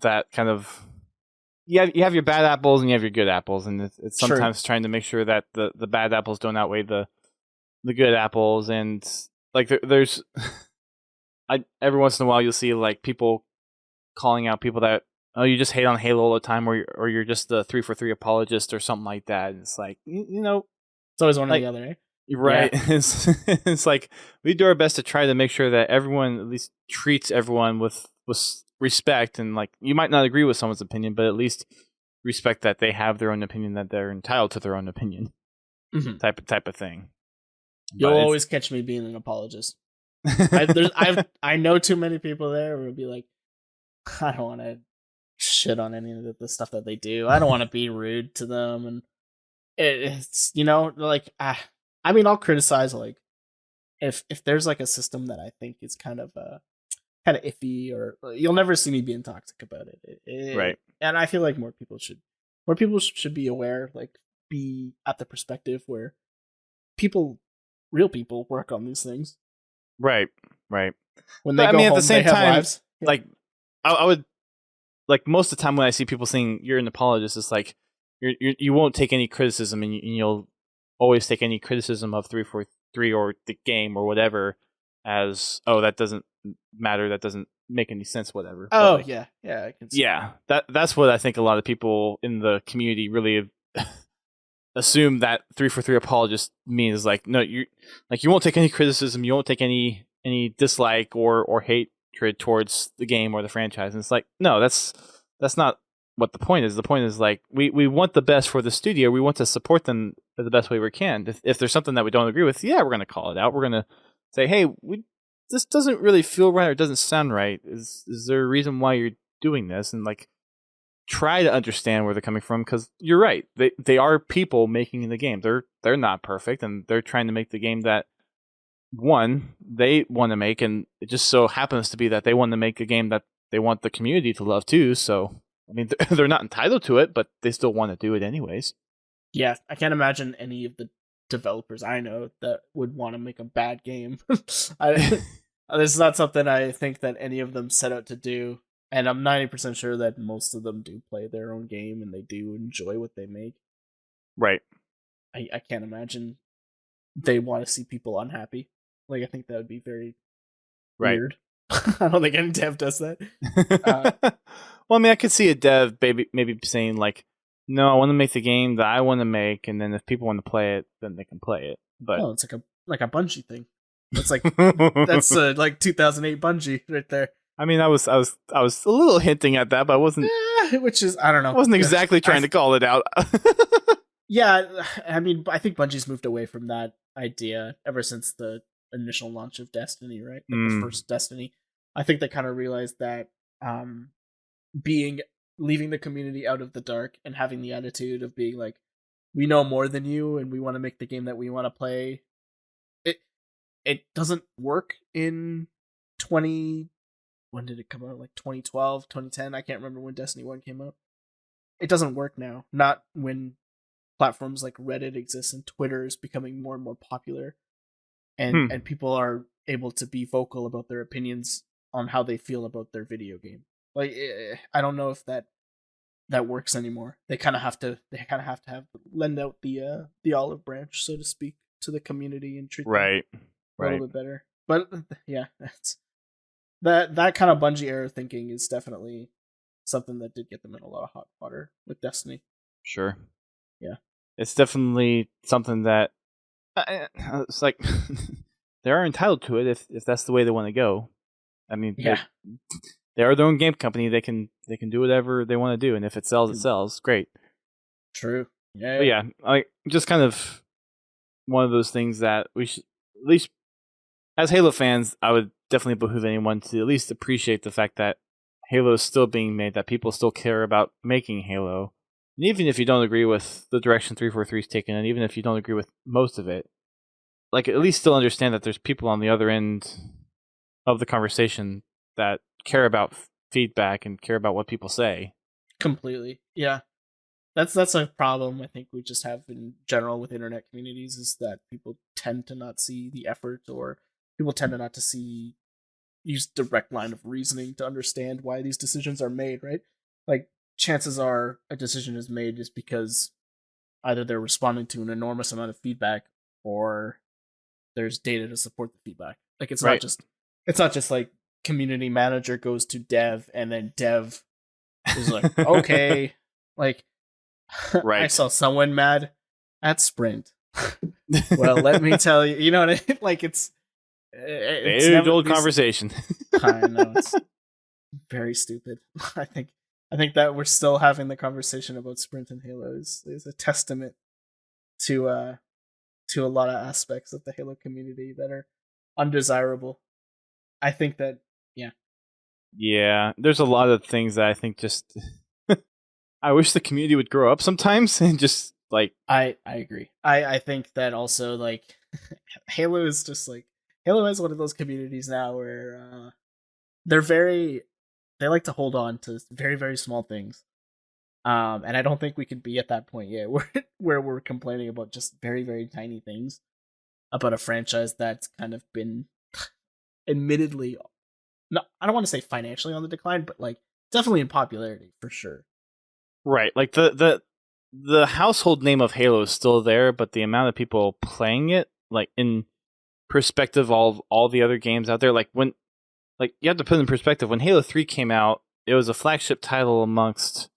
that kind of. You have your bad apples and you have your good apples, and it's sometimes trying to make sure that the bad apples don't outweigh the good apples, and like there's. Every once in a while you'll see like people calling out people that, oh, you just hate on Halo all the time, or you're just the 343 apologist or something like that. And it's like, you know, it's always one or the other, eh? Right. Yeah. It's like we do our best to try to make sure that everyone at least treats everyone with respect, and like you might not agree with someone's opinion, but at least respect that they have their own opinion, that they're entitled to their own opinion, type of thing. You'll always catch me being an apologist. I know too many people there who would be like, I don't want to shit on any of the stuff that they do. I don't want to be rude to them, and it's like I mean, I'll criticize like if there's like a system that I think is kind of iffy, or you'll never see me being toxic about it. Right. And I feel like more people should be aware, like be at the perspective where real people work on these things. Right. Right. When But they I go mean, at home, the same they have time, lives. Yeah. like I would like most of the time when I see people saying you're an apologist, it's like you won't take any criticism, and you'll always take any criticism of 343 or the game or whatever as, oh, that doesn't matter, that doesn't make any sense, whatever. But, Oh like, yeah, I can see. yeah, that's what I think a lot of people in the community really assume that 343 apologist means. Like, no, you won't take any criticism, you won't take any dislike or hatred towards the game or the franchise. And it's like, no, that's not what the point is. The point is, like, we want the best for the studio. We want to support them the best way we can. If there's something that we don't agree with, yeah, we're going to call it out. We're going to say, hey, this doesn't really feel right or doesn't sound right. Is there a reason why you're doing this? And like, try to understand where they're coming from, because you're right. They are people making the game. They're not perfect, and they're trying to make the game that one they want to make, and it just so happens to be that they want to make a game that they want the community to love too. So I mean, they're not entitled to it, but they still want to do it anyways. Yeah, I can't imagine any of the developers I know that would want to make a bad game. This is not something I think that any of them set out to do, and I'm 90% sure that most of them do play their own game and they do enjoy what they make. Right. I can't imagine they want to see people unhappy. Like, I think that would be very weird. I don't think any dev does that. Well, I mean, I could see a dev maybe saying like, no, I want to make the game that I want to make, and then if people want to play it, then they can play it. But it's like a Bungie thing. It's like that's like 2008 Bungie right there. I mean, I was a little hinting at that, but I wasn't. Which is, I don't know. I wasn't exactly trying to call it out. Yeah, I mean, I think Bungie's moved away from that idea ever since the initial launch of Destiny, right? Like the first Destiny. I think they kind of realized that leaving the community out of the dark and having the attitude of being like, we know more than you and we want to make the game that we want to play. It doesn't work in when did it come out? Like 2012, 2010? I can't remember when Destiny 1 came out. It doesn't work now. Not when platforms like Reddit exist and Twitter is becoming more and more popular, and people are able to be vocal about their opinions on how they feel about their video game. Like, I don't know if that works anymore. They kind of have to lend out the olive branch, so to speak, to the community and treat them a little bit better. But yeah, that's that kind of Bungie era thinking is definitely something that did get them in a lot of hot water with Destiny. Sure. Yeah. It's definitely something that it's like they are entitled to it if that's the way they want to go. I mean, yeah, they are their own game company. They can do whatever they want to do, and if it sells, it sells. Great. True. Yeah. But yeah, like, just kind of one of those things that we should, at least as Halo fans, I would definitely behoove anyone to at least appreciate the fact that Halo is still being made, that people still care about making Halo. And even if you don't agree with the direction 343 is taken, and even if you don't agree with most of it, like, at least still understand that there's people on the other end of the conversation that care about feedback and care about what people say. Completely. Yeah. That's a problem I think we just have in general with internet communities, is that people tend to not see the effort, or people tend to not to use direct line of reasoning to understand why these decisions are made, right? Like, chances are a decision is made just because either they're responding to an enormous amount of feedback, or there's data to support the feedback. Like, it's not just like community manager goes to dev and then dev is like, okay, like, I saw someone mad at Sprint. Well, let me tell you, you know what I mean? Like, it's old conversation. I know, it's very stupid. I think that we're still having the conversation about Sprint and Halo is a testament to a lot of aspects of the Halo community that are undesirable. I think that yeah, there's a lot of things that I think just I wish the community would grow up sometimes and just, like, I agree. I think that also, like, Halo is just like, Halo has one of those communities now where they like to hold on to very, very small things. And I don't think we could be at that point yet where we're complaining about just very, very tiny things about a franchise that's kind of been admittedly, no, I don't want to say financially on the decline, but like definitely in popularity for sure. Right. Like the household name of Halo is still there, but the amount of people playing it, like in perspective of all the other games out there, like when, like you have to put in perspective, when Halo 3 came out, it was a flagship title amongst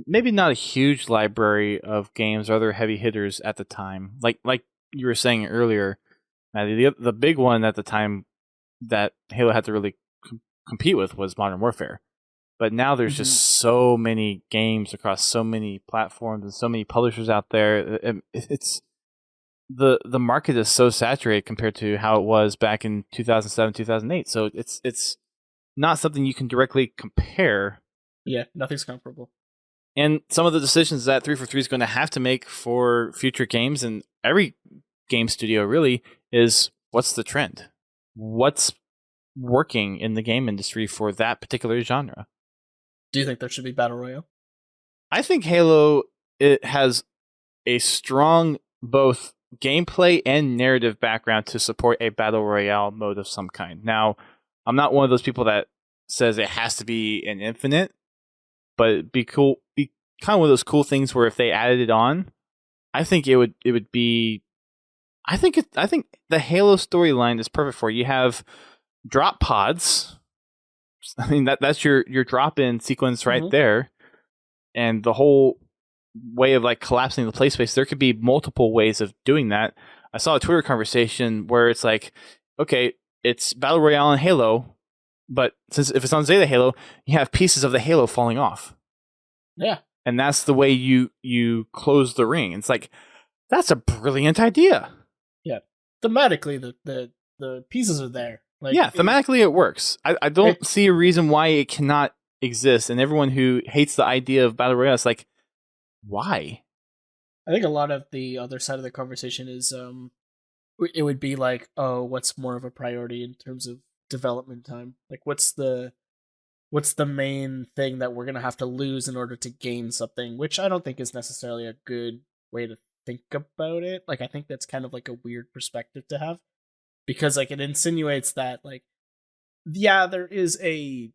maybe not a huge library of games or other heavy hitters at the time. Like you were saying earlier, Matty, the big one at the time that Halo had to really compete with was Modern Warfare. But now there's just so many games across so many platforms and so many publishers out there. It's the market is so saturated compared to how it was back in 2007, 2008. So it's not something you can directly compare. Yeah, nothing's comparable. And some of the decisions that 343 is going to have to make for future games, and every game studio really, is what's the trend? What's working in the game industry for that particular genre? Do you think there should be Battle Royale? I think Halo, it has a strong both gameplay and narrative background to support a Battle Royale mode of some kind. Now, I'm not one of those people that says it has to be an infinite, but it'd be cool, be kind of one of those cool things where if they added it on, I think it would be. I think the Halo storyline is perfect for it. You have drop pods. I mean that's your drop in sequence right there, and the whole way of like collapsing the play space. There could be multiple ways of doing that. I saw a Twitter conversation where it's like, okay, it's Battle Royale in Halo, but since if it's on Zeta Halo, you have pieces of the Halo falling off. Yeah. And that's the way you close the ring. It's like, that's a brilliant idea. Yeah. Thematically, the pieces are there. Like, yeah, thematically it works. I don't see a reason why it cannot exist. And everyone who hates the idea of Battle Royale is like, why? I think a lot of the other side of the conversation is it would be like, oh, what's more of a priority in terms of development time? Like, what's the main thing that we're gonna have to lose in order to gain something? Which I don't think is necessarily a good way to think about it. Like, I think that's kind of like a weird perspective to have, because like it insinuates that like, yeah, there is a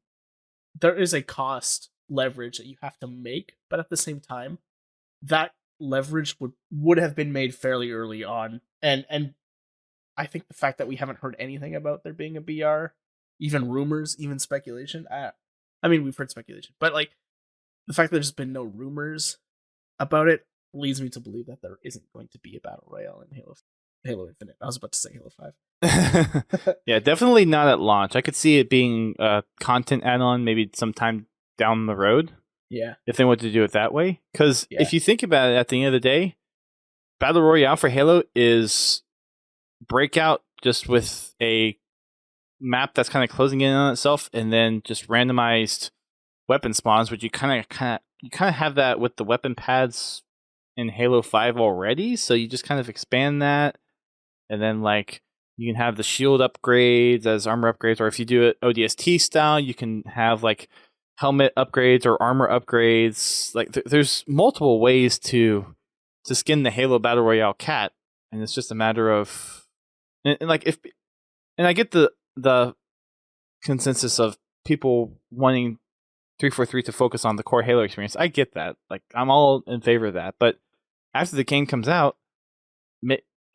cost leverage that you have to make, but at the same time, that leverage would have been made fairly early on, and I think the fact that we haven't heard anything about there being a BR, even rumors, even speculation. I mean, we've heard speculation, but like the fact that there's been no rumors about it leads me to believe that there isn't going to be a Battle Royale in Halo Infinite. I was about to say Halo 5. Yeah, definitely not at launch. I could see it being a content add-on maybe sometime down the road. Yeah. If they want to do it that way. Because if you think about it, at the end of the day, Battle Royale for Halo is Breakout just with a map that's kind of closing in on itself, and then just randomized weapon spawns, which you kind of have that with the weapon pads in Halo 5 already. So you just kind of expand that, and then like you can have the shield upgrades as armor upgrades, or if you do it ODST style, you can have like helmet upgrades or armor upgrades. Like there's multiple ways to skin the Halo Battle Royale cat, and it's just a matter of and like if and I get the consensus of people wanting 343 to focus on the core Halo experience. I get that. Like I'm all in favor of that. But after the game comes out,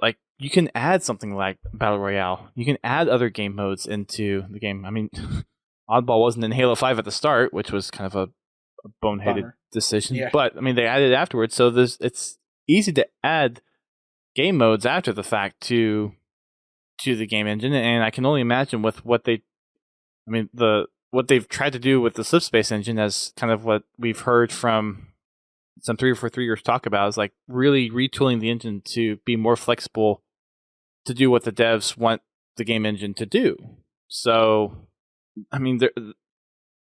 like you can add something like Battle Royale. You can add other game modes into the game. I mean, Oddball wasn't in Halo 5 at the start, which was kind of a boneheaded decision. Yeah. But I mean, they added it afterwards, so it's easy to add game modes after the fact to the game engine, and I can only imagine with what they've tried to do with the Slipspace engine, as kind of what we've heard from some 343ers talk about, is like really retooling the engine to be more flexible to do what the devs want the game engine to do. So, I mean,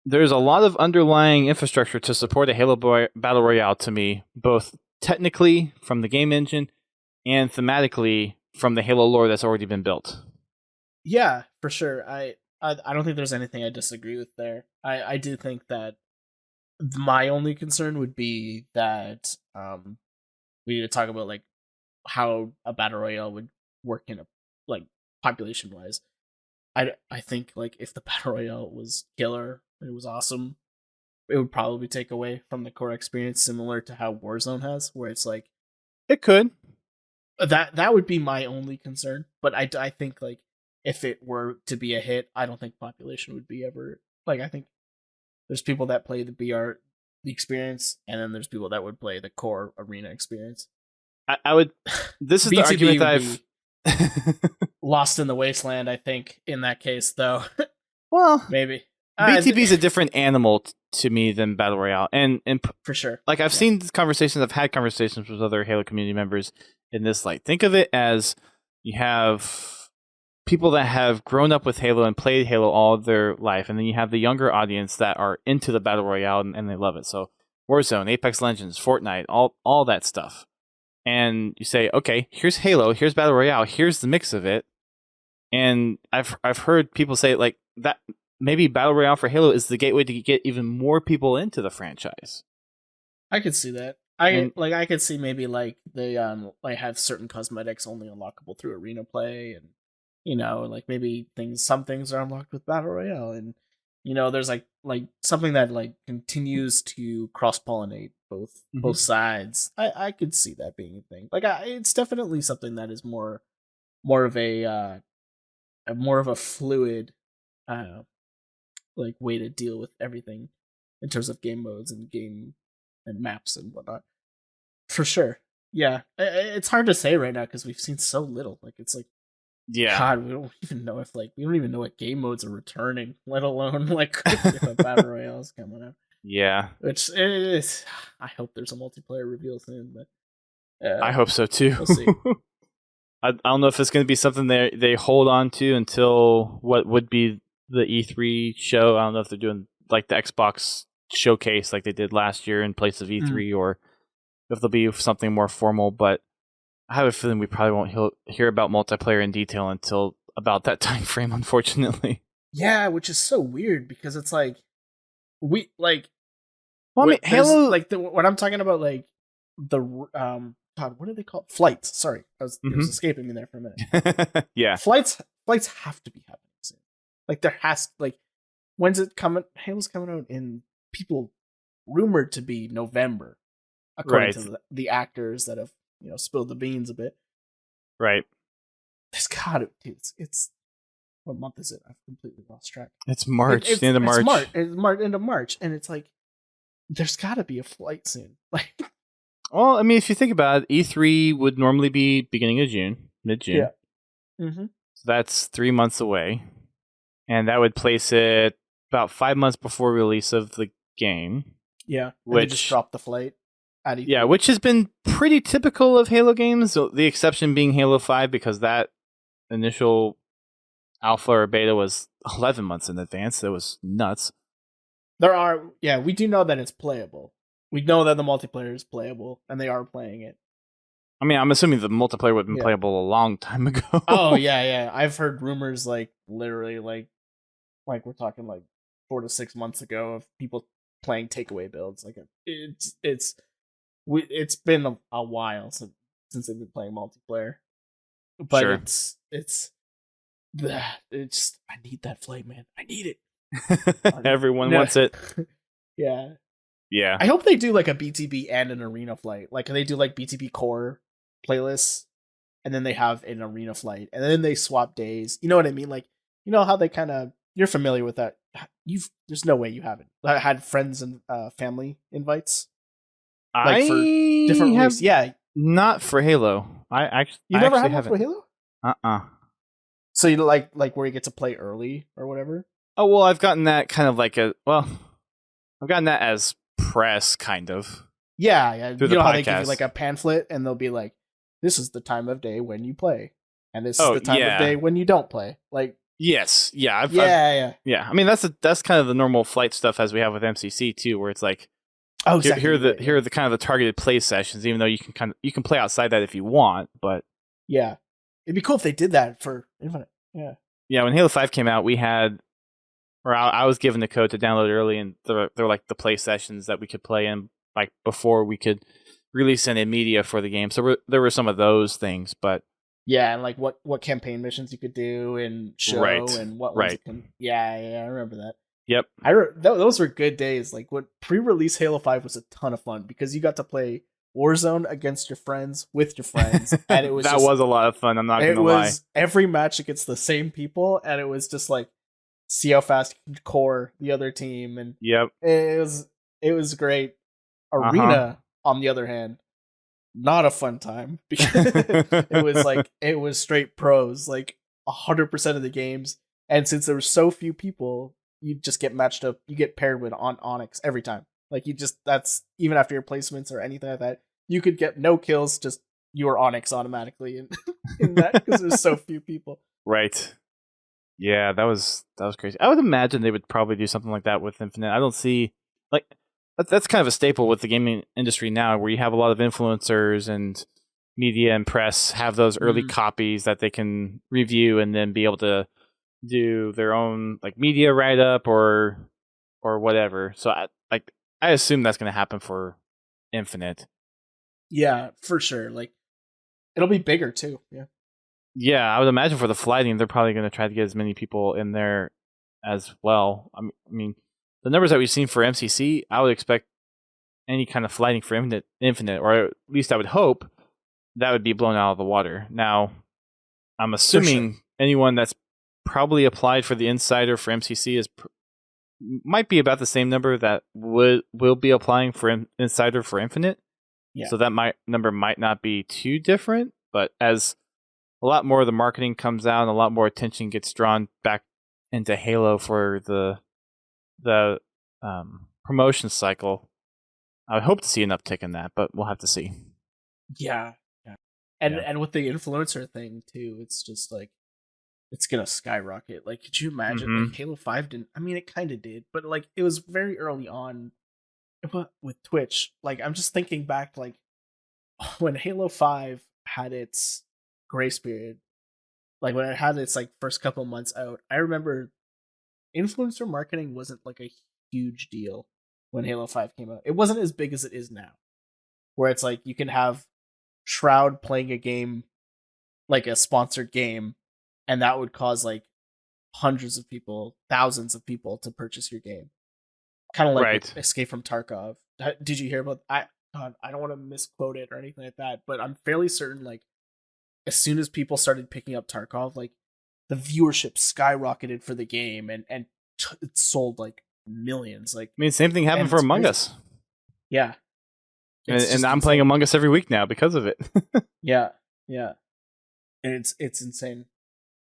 there's a lot of underlying infrastructure to support a Halo Battle Royale to me, both technically from the game engine and thematically from the Halo lore that's already been built. Yeah, for sure. I don't think there's anything I disagree with there. I do think that my only concern would be that we need to talk about like how a battle royale would work in a like population wise. I think like if the battle royale was killer, it was awesome, it would probably take away from the core experience, similar to how Warzone has, where it's like It could. that would be my only concern. But I think like if it were to be a hit, I don't think population would be ever like. I think there's people that play the BR the experience, and then there's people that would play the core arena experience. I would. This is the BTB argument that I've lost in the wasteland. I think in that case, though, well, maybe BTB is a different animal to me than Battle Royale, and for sure. like I've seen conversations, I've had conversations with other Halo community members in this light. Think of it as you have people that have grown up with Halo and played Halo all their life, and then you have the younger audience that are into the Battle Royale and they love it. So Warzone, Apex Legends, Fortnite, all that stuff. And you say, okay, here's Halo, here's Battle Royale, here's the mix of it. And I've heard people say like that maybe Battle Royale for Halo is the gateway to get even more people into the franchise. I could see that. I could see maybe like they like have certain cosmetics only unlockable through arena play, and like maybe some things are unlocked with Battle Royale, and there's like something that like continues to cross pollinate both sides. I could see that being a thing. Like it's definitely something that is more of a more of a fluid like way to deal with everything in terms of game modes and game and maps and whatnot. For sure. Yeah. It's hard to say right now because we've seen so little. Like it's like, yeah, God, we don't even know what game modes are returning, let alone like if a battle royale is coming out. Yeah. Which is, I hope there's a multiplayer reveal soon, but I hope so too. We'll see. I don't know if it's going to be something they hold on to until what would be the E3 show. I don't know if they're doing like the Xbox showcase like they did last year in place of E3, or if there'll be something more formal. But I have a feeling we probably won't hear about multiplayer in detail until about that time frame, unfortunately. Yeah, which is so weird because it's like we like. Well, I mean, Halo, like what I'm talking about, like the God, what do they call it? Flights? Sorry, it was escaping me there for a minute. Yeah, flights have to be happening soon. Like there has when's it coming? Halo's coming out in people rumored to be November, according to the actors that have spilled the beans a bit. Right. There's gotta, dude. It's what month is it? I've completely lost track. It's March. It's the end of March. It's end of March, and it's like there's gotta be a flight soon. Like. Well, I mean, if you think about it, E3 would normally be beginning of June, mid-June. Yeah. Mm-hmm. So that's 3 months away. And that would place it about 5 months before release of the game. Yeah. Which just dropped the flight. Yeah, which has been pretty typical of Halo games. So the exception being Halo 5, because that initial alpha or beta was 11 months in advance. That was nuts. We do know that it's playable. We know that the multiplayer is playable, and they are playing it. I mean, I'm assuming the multiplayer would have been playable a long time ago. Oh, yeah. I've heard rumors, like, literally, like we're talking, like, 4 to 6 months ago of people playing takeaway builds. Like, it's been a while since they've been playing multiplayer. But sure. it's I need that flight, man. I need it. Everyone wants it. Yeah. Yeah. I hope they do like a BTB and an arena flight. Like they do like BTB core playlists, and then they have an arena flight, and then they swap days. You know what I mean? Like, how they kind of, you're familiar with that. There's no way you haven't had friends and family invites. Like for different weeks. Yeah. Not for Halo. You never had one for Halo? So you like where you get to play early or whatever? Oh, well, I've gotten that kind of like I've gotten that as press, kind of. Yeah. You know how they give you like a pamphlet, and they'll be like, this is the time of day when you play, and this is the time of day when you don't play. Like, yes, yeah, yeah. I mean, that's kind of the normal flight stuff as we have with MCC too, where it's like, oh, exactly. Here are the kind of the targeted play sessions, even though you can play outside that if you want, but yeah, it'd be cool if they did that for Infinite. Yeah. when Halo 5 came out, we had, or I was given the code to download early, and they're like the play sessions that we could play in, like before we could release any media for the game. So there were some of those things, but Yeah, and like what campaign missions you could do and show Right, and what ones right. you can. Yeah, I remember that. Yep. Those were good days. Like what pre-release Halo 5 was a ton of fun because you got to play Warzone against your friends with your friends, and it was That was a lot of fun. I'm not it gonna lie. was every match against the same people, and it was just like see how fast you could core the other team, and Yep. it was great. Uh-huh. Arena, on the other hand, not a fun time because it was straight pros, like 100% of the games, and since there were so few people, you just get matched up. You get paired with Onyx every time. Like that's even after your placements or anything like that. You could get no kills, just you were Onyx automatically in that because there's so few people. Right. Yeah, that was crazy. I would imagine they would probably do something like that with Infinite. I don't see like that's kind of a staple with the gaming industry now, where you have a lot of influencers and media and press have those early copies that they can review and then be able to do their own like media write up or whatever. So I assume that's going to happen for Infinite. Yeah, for sure. Like it'll be bigger too. Yeah. Yeah, I would imagine for the flighting, they're probably going to try to get as many people in there as well. I mean, the numbers that we've seen for MCC, I would expect any kind of flighting for Infinite, or at least I would hope that would be blown out of the water. Now, I'm assuming anyone that's probably applied for the Insider for MCC might be about the same number that will be applying for Insider for Infinite. Yeah. So that number might not be too different, but as a lot more of the marketing comes out and a lot more attention gets drawn back into Halo for the promotion cycle, I would hope to see an uptick in that, but we'll have to see. Yeah. And with the influencer thing too, it's just like it's gonna skyrocket. Like, could you imagine? Like, Halo 5 didn't. I mean, it kind of did, but like it was very early on. But with Twitch, like I'm just thinking back, like when Halo 5 had its grace period, like when it had its like first couple months out, I remember influencer marketing wasn't like a huge deal when Halo 5 came out. It wasn't as big as it is now, where it's like you can have Shroud playing a game, like a sponsored game, and that would cause like hundreds of people, thousands of people to purchase your game. Kind of like Escape from Tarkov. Did you hear about? I don't want to misquote it or anything like that, but I'm fairly certain like as soon as people started picking up Tarkov, like the viewership skyrocketed for the game, and it sold like millions. Like, I mean, same thing happened for Among Us. Yeah, and I'm playing Among Us every week now because of it. yeah, and it's insane.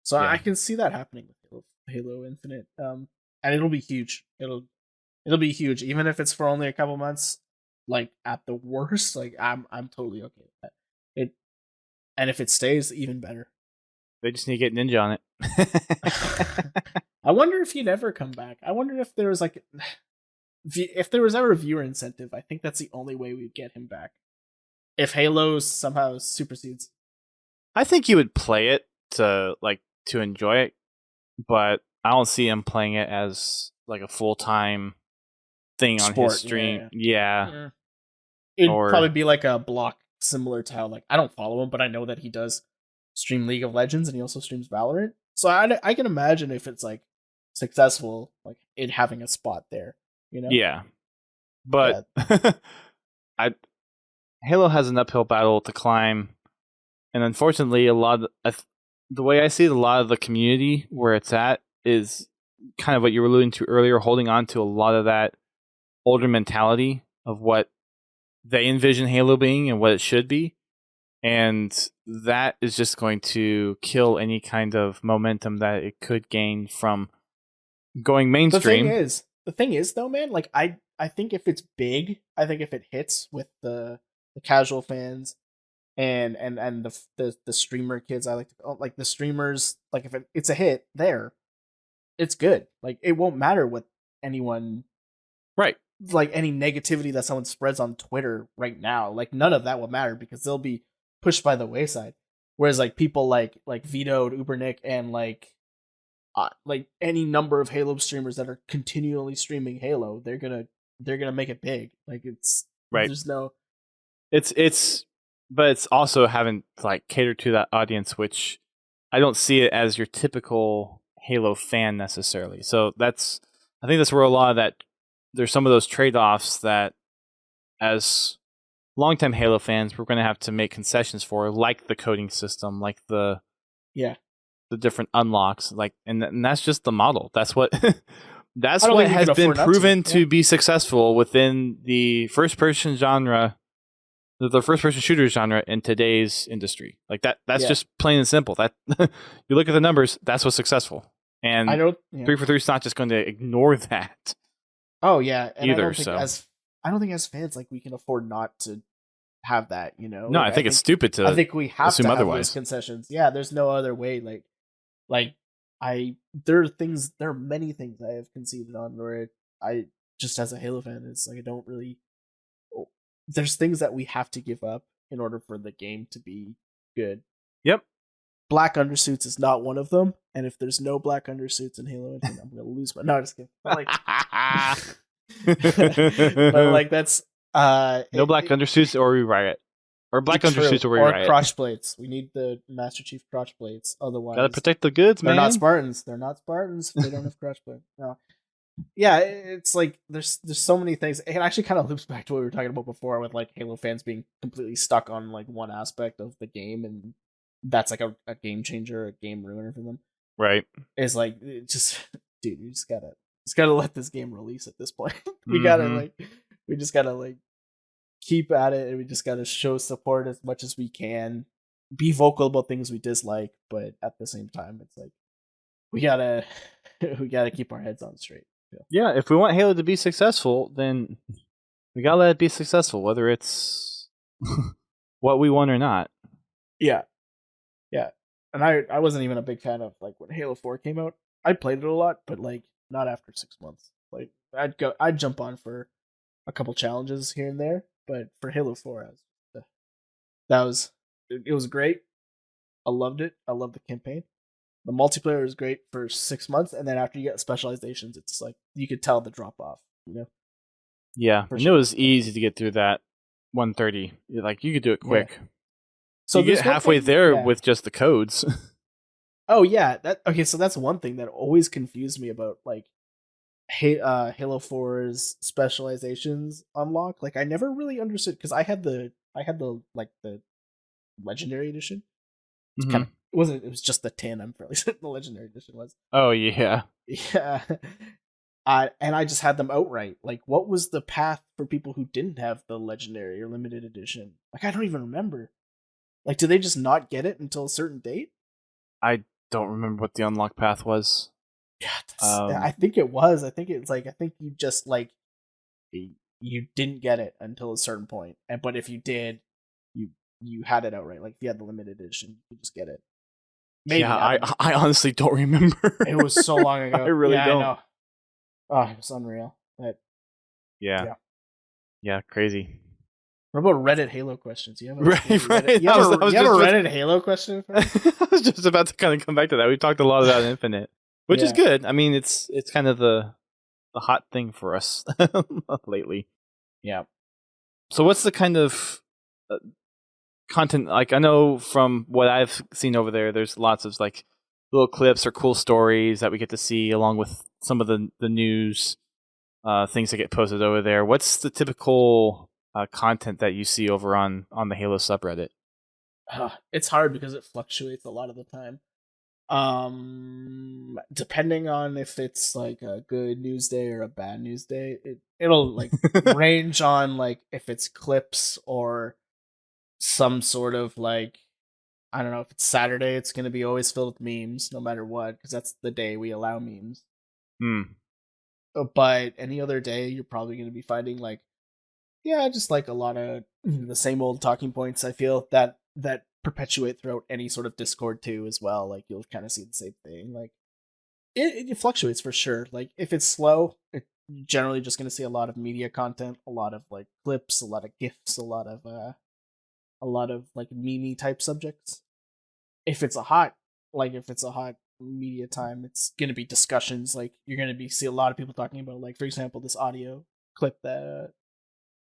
So I can see that happening with Halo Infinite, and it'll be huge. It'll be huge, even if it's for only a couple months. Like at the worst, like I'm totally okay with that. And if it stays, even better. They just need to get Ninja on it. I wonder if he'd ever come back. I wonder if there was like, if there was ever a viewer incentive. I think that's the only way we'd get him back. If Halo somehow supersedes, I think he would play it to enjoy it, but I don't see him playing it as like a full-time thing on his stream. Yeah. It'd probably be like a block similar to how, like, I don't follow him, but I know that he does stream League of Legends and he also streams Valorant. So I can imagine if it's like successful, like it having a spot there, you know? Yeah. But Halo has an uphill battle to climb, and unfortunately the way I see it, a lot of the community where it's at is kind of what you were alluding to earlier, holding on to a lot of that older mentality of what they envision Halo being and what it should be. And that is just going to kill any kind of momentum that it could gain from going mainstream. The thing is though, man, like I think if it's big, I think if it hits with the casual fans and the streamer kids, I like the streamers, like if it's a hit there, it's good. Like it won't matter what anyone, right? Like any negativity that someone spreads on Twitter right now, like none of that will matter because they'll be pushed by the wayside. Whereas like people like Vitoed, Ubernick, and like like any number of Halo streamers that are continually streaming Halo, they're gonna make it big. Like Right. there's no. But it's also having to like cater to that audience, which I don't see it as your typical Halo fan necessarily. So I think that's where a lot of that, there's some of those trade-offs that as longtime Halo fans, we're going to have to make concessions for, like the coding system, like the different unlocks, like, and that's just the model. That's what that's what has been proven to be successful within the first-person genre, the first-person shooter genre in today's industry. Like that's just plain and simple. That you look at the numbers, that's what's successful. And 343 is not just going to ignore that. Oh yeah, and either. I don't think as fans, like, we can afford not to have that. You know, no, like, I think it's stupid to. I think we have assume to have otherwise. those concessions. Yeah, there's no other way. There are many things I have conceded on where I just, as a Halo fan, it's like I don't really. There's things that we have to give up in order for the game to be good. Yep. Black undersuits is not one of them, and if there's no black undersuits in Halo Infinite, I'm gonna lose my. No, just kidding. But like that's no black undersuits or we riot, or black undersuits or we riot. Or crotch plates. We need the Master Chief crotch plates. Otherwise, gotta protect the goods, man. They're not Spartans. They're not Spartans if they don't have crotch plates. No. Yeah, it's like there's so many things. It actually kind of loops back to what we were talking about before, with like Halo fans being completely stuck on like one aspect of the game, and that's like a game changer, a game ruiner for them. Right. It's like, just, dude, you just gotta let this game release at this point. We just gotta keep at it, and we just gotta show support as much as we can. Be vocal about things we dislike, but at the same time, it's like we gotta keep our heads on straight. Yeah, if we want Halo to be successful, then we gotta let it be successful, whether it's what we want or not. Yeah. And I wasn't even a big fan of like when Halo 4 came out. I played it a lot, but like not after 6 months. Like I'd jump on for a couple challenges here and there, but for Halo 4, it was great. I loved it. I loved the campaign. The multiplayer was great for 6 months, and then after you get specializations, it's like you could tell the drop off. You know. Yeah, and it was easy to get through that 130. Like you could do it quick. Yeah. So you get halfway there with just the codes. Oh yeah, so that's one thing that always confused me about like Halo 4's specializations unlock. Like I never really understood, because I had the like the Legendary Edition. It's kind of it was just the 10. I'm fairly certain the Legendary Edition was. Oh yeah. Yeah. And I just had them outright. Like, what was the path for people who didn't have the Legendary or Limited Edition? Like, I don't even remember. Like, did they just not get it until a certain date? I don't remember what the unlock path was. Yeah, I think it was. I think it's like, I think you just like you didn't get it until a certain point, but if you did, you had it outright. Like if you had the Limited Edition, you could just get it. Maybe. Yeah, I honestly don't remember. It was so long ago. I really don't. I know. Oh, it was unreal. Yeah, crazy. What about Reddit Halo questions? You have a Reddit, you have a Reddit Halo question? I was just about to kind of come back to that. We talked a lot about Infinite, which is good. I mean, it's kind of the hot thing for us lately. Yeah. So what's the kind of content? Like, I know from what I've seen over there, there's lots of like little clips or cool stories that we get to see, along with some of the news things that get posted over there. What's the typical content that you see over on the Halo subreddit? It's hard because it fluctuates a lot of the time. Depending on if it's like a good news day or a bad news day, it'll like range on like if it's clips or some sort of like, I don't know, if it's Saturday, it's going to be always filled with memes no matter what, because that's the day we allow memes. But any other day, you're probably going to be finding like, just like a lot of the same old talking points, I feel, that perpetuate throughout any sort of Discord too as well. Like you'll kind of see the same thing. Like it fluctuates for sure. Like if it's slow, you're generally just going to see a lot of media content, a lot of like clips, a lot of GIFs, a lot of like meme type subjects. If it's a hot media time, it's gonna be discussions. Like you're gonna see a lot of people talking about, like, for example, this audio clip, that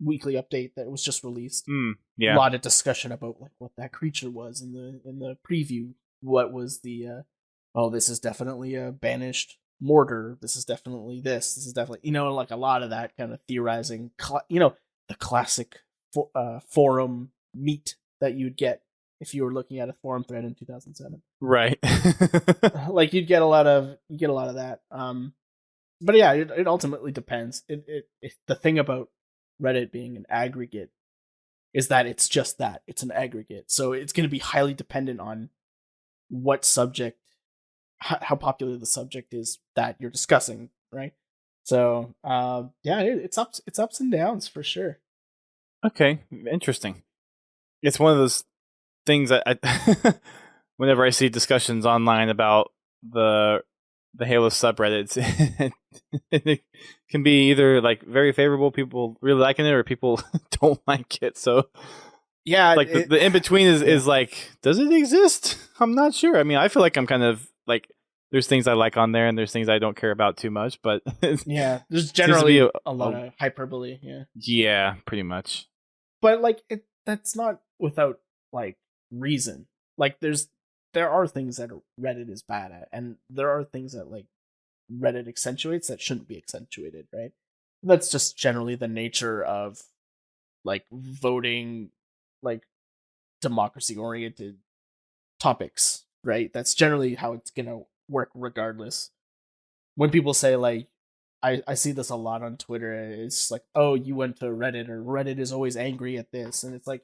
weekly update that was just released. A Yeah. lot of discussion about like what that creature was in the preview. What was the oh, this is definitely a banished mortar. This is definitely this. This is definitely, like a lot of that kind of theorizing. The classic forum meat that you'd get if you were looking at a forum thread in 2007. Right. Like you get a lot of that. But yeah, it ultimately depends. The thing about Reddit being an aggregate is that it's just that, it's an aggregate. So it's going to be highly dependent on what subject, how popular the subject is that you're discussing, right? So yeah, it's ups and downs for sure. Okay, interesting. It's one of those things that I whenever I see discussions online about the Halo subreddits, it can be either like very favorable, people really liking it, or people don't like it. So yeah, like the in between is like, does it exist? I'm not sure. I mean, I feel like I'm kind of like, there's things I like on there and there's things I don't care about too much, but yeah, there's generally a lot of hyperbole. Yeah, pretty much. But like that's not without like reason. Like there are things that Reddit is bad at, and there are things that like Reddit accentuates that shouldn't be accentuated, right? That's just generally the nature of like voting, like democracy oriented topics, right? That's generally how it's gonna work regardless. When people say like, I see this a lot on Twitter, it's like, oh, you went to Reddit, or Reddit is always angry at this, and it's like,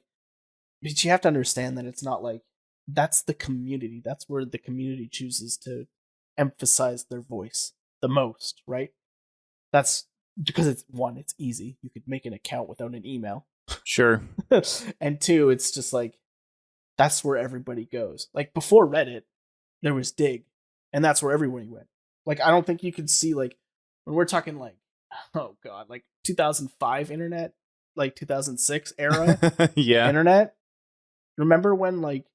but you have to understand that it's not like, that's the community. That's where the community chooses to emphasize their voice the most, right? That's because it's easy. You could make an account without an email. Sure. And two, it's just like, that's where everybody goes. Like before Reddit, there was Dig, and that's where everybody went. Like I don't think you could see, like, when we're talking like, oh god, like 2005 internet, like 2006 era Yeah. internet. Remember when like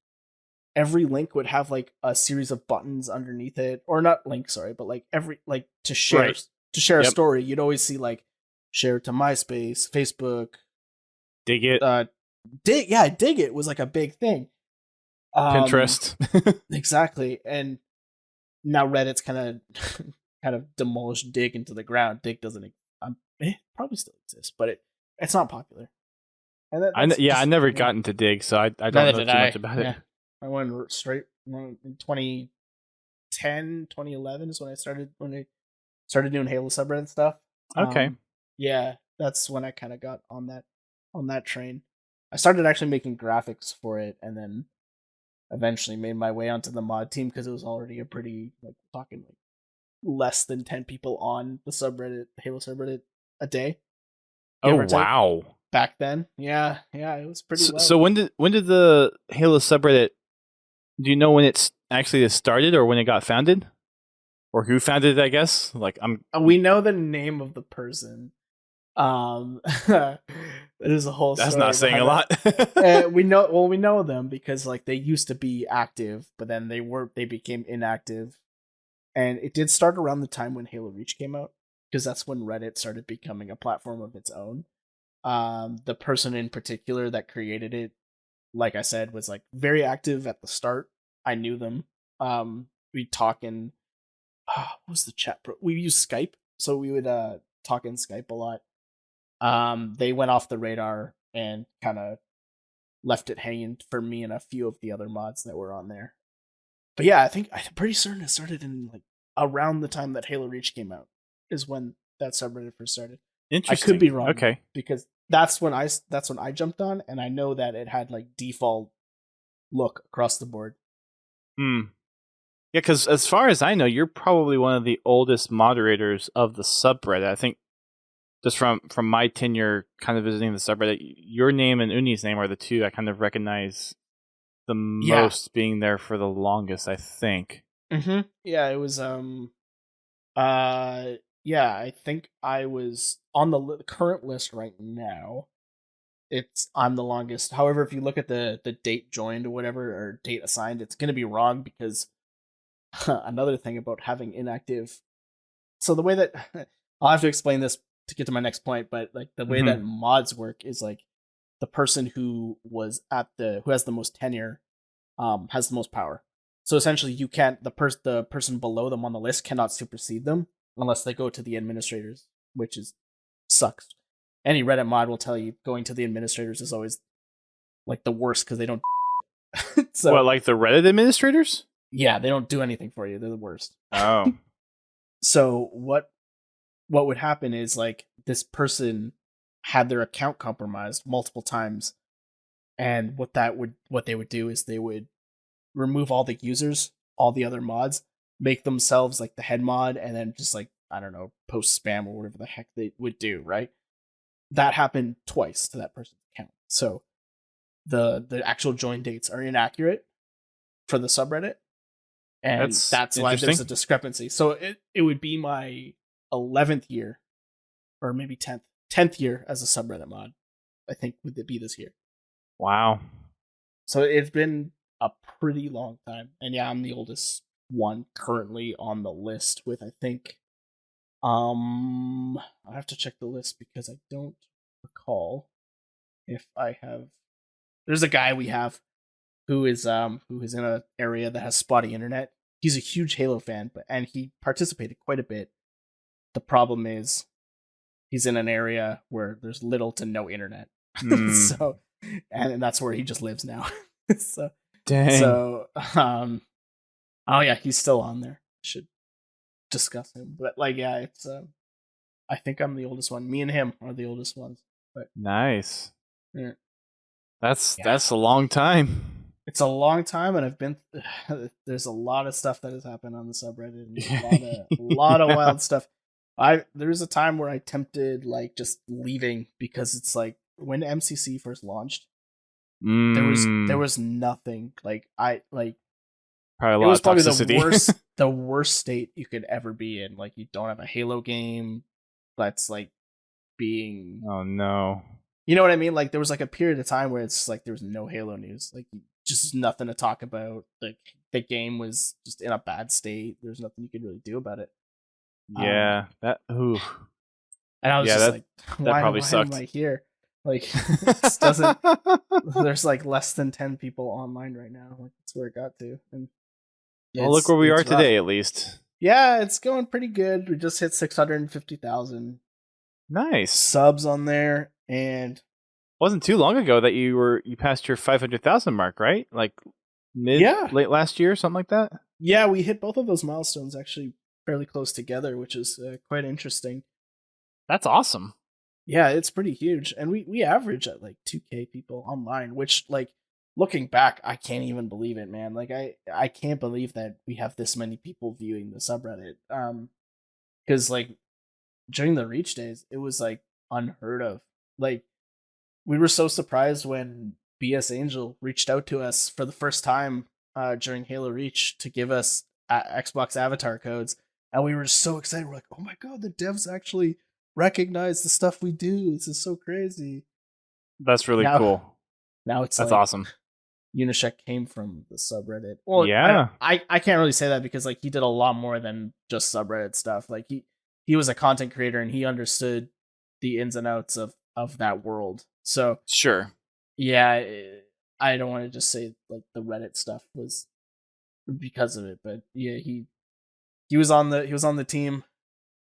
every link would have like a series of buttons underneath it, or not link, sorry, but like every, like to share Right. a story, you'd always see like share to MySpace, Facebook, Dig it. Dig it was like a big thing. Pinterest. Exactly. And now Reddit's kind of demolished Dig into the ground. Dig doesn't it probably still exists, but it's not popular. And I never got into Dig, so I don't know too much about it. I went straight in 2010, 2011 is when I started doing Halo subreddit stuff. Okay. Yeah, that's when I kind of got on that train. I started actually making graphics for it, and then eventually made my way onto the mod team because it was already a pretty, like, talking like less than 10 people on the subreddit, Halo subreddit, a day. Oh wow! Back then, yeah, it was pretty. So when did the Halo subreddit? Do you know when it's actually started, or when it got founded, or who founded it? I guess we know the name of the person. There's a whole. That's not saying a lot. We know them because like they used to be active, but then they became inactive, and it did start around the time when Halo Reach came out, because that's when Reddit started becoming a platform of its own. The person in particular that created it, like I said, was like very active at the start. I knew them. We talk in what was the chat we use Skype, so we would talk in Skype a lot. They went off the radar and kind of left it hanging for me and a few of the other mods that were on there. But yeah, I'm pretty certain it started in like around the time that Halo Reach came out is when that subreddit first started. Interesting. I could be wrong. Okay. Because that's when I jumped on, and I know that it had like default look across the board. Yeah, because as far as I know, you're probably one of the oldest moderators of the subreddit. I think just from my tenure kind of visiting the subreddit, your name and Uni's name are the two I kind of recognize the most, being there for the longest, I think. Mm-hmm. Yeah, it was I think I was on the current list right now. I'm the longest. However, if you look at the date joined or whatever, or date assigned, it's going to be wrong because another thing about having inactive. So the way that I'll have to explain this to get to my next point, but like the way that mods work is like the person who has the most tenure has the most power. So essentially, you can't the person below them on the list cannot supersede them unless they go to the administrators, which is sucks. Any Reddit mod will tell you going to the administrators is always like the worst because they don't. So what, like the Reddit administrators? Yeah, they don't do anything for you. They're the worst. Oh. So what would happen is like this person had their account compromised multiple times, and what they would do is they would remove all the users, all the other mods, make themselves like the head mod, and then just like, I don't know, post spam or whatever the heck they would do, right? That happened twice to that person's account. So the actual join dates are inaccurate for the subreddit. And that's why there's a discrepancy. So it would be my 11th year, or maybe 10th year as a subreddit mod. I think would it be this year. Wow. So it's been a pretty long time. And yeah, I'm the oldest one currently on the list with, I think, I have to check the list because I don't recall if I have. There's a guy we have who is in an area that has spotty internet. He's a huge Halo fan, and he participated quite a bit. The problem is he's in an area where there's little to no internet. So, and that's where he just lives now. So, dang. So, oh yeah, he's still on there. Should discuss him, but like, yeah, it's I think I'm the oldest one. Me and him are the oldest ones. But nice. Yeah. That's a long time. It's a long time, and I've been. There's a lot of stuff that has happened on the subreddit, and a lot of wild stuff. There was a time where I attempted like just leaving because it's like when MCC first launched, there was nothing. Like probably a lot of toxicity. the worst state you could ever be in. Like you don't have a Halo game that's like being. Oh no. You know what I mean? Like there was like a period of time where it's like there was no Halo news, like just nothing to talk about. Like the game was just in a bad state. There's nothing you could really do about it. Yeah, that. Ooh. And I was just like, why am I here? Like, this doesn't. There's like less than 10 people online right now. Like that's where it got to. And well, look where we are today, at least. Yeah, it's going pretty good. We just hit 650,000. Nice subs on there. And wasn't too long ago that you passed your 500,000 mark, right? Like late last year, something like that. Yeah, we hit both of those milestones actually fairly close together, which is quite interesting. That's awesome. Yeah, it's pretty huge, and we average at like 2K people online, which like looking back, I can't even believe it, man. Like I can't believe that we have this many people viewing the subreddit. Because like during the Reach days, it was like unheard of. Like, we were so surprised when BS Angel reached out to us for the first time during Halo Reach to give us Xbox avatar codes, and we were so excited. We're like, "Oh my god, the devs actually recognize the stuff we do! This is so crazy." That's really cool. Now it's that's like, awesome. Unyshek came from the subreddit. Well, yeah, I can't really say that because like he did a lot more than just subreddit stuff. Like he was a content creator and he understood the ins and outs of that world. So sure, yeah, I don't want to just say like the Reddit stuff was because of it, but yeah, he was on the team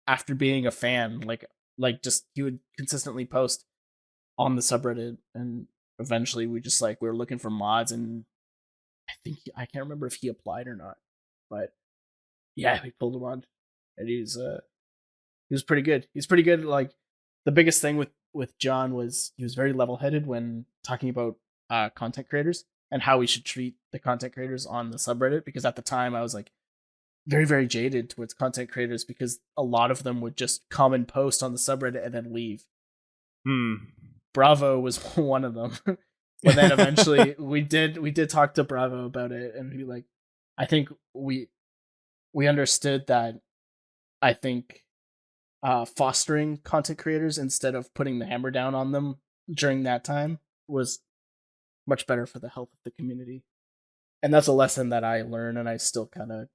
after being a fan. Like just he would consistently post on the subreddit, and eventually we were looking for mods, and I can't remember if he applied or not, but yeah, we pulled him on, and he was pretty good. He's pretty good. Like the biggest thing with John was he was very level-headed when talking about content creators and how we should treat the content creators on the subreddit, because at the time I was like very, very jaded towards content creators because a lot of them would just come and post on the subreddit and then leave. Bravo was one of them. But then eventually we did talk to Bravo about it, and he like, I think we understood that I think fostering content creators instead of putting the hammer down on them during that time was much better for the health of the community. And that's a lesson that I learned, and I still kind of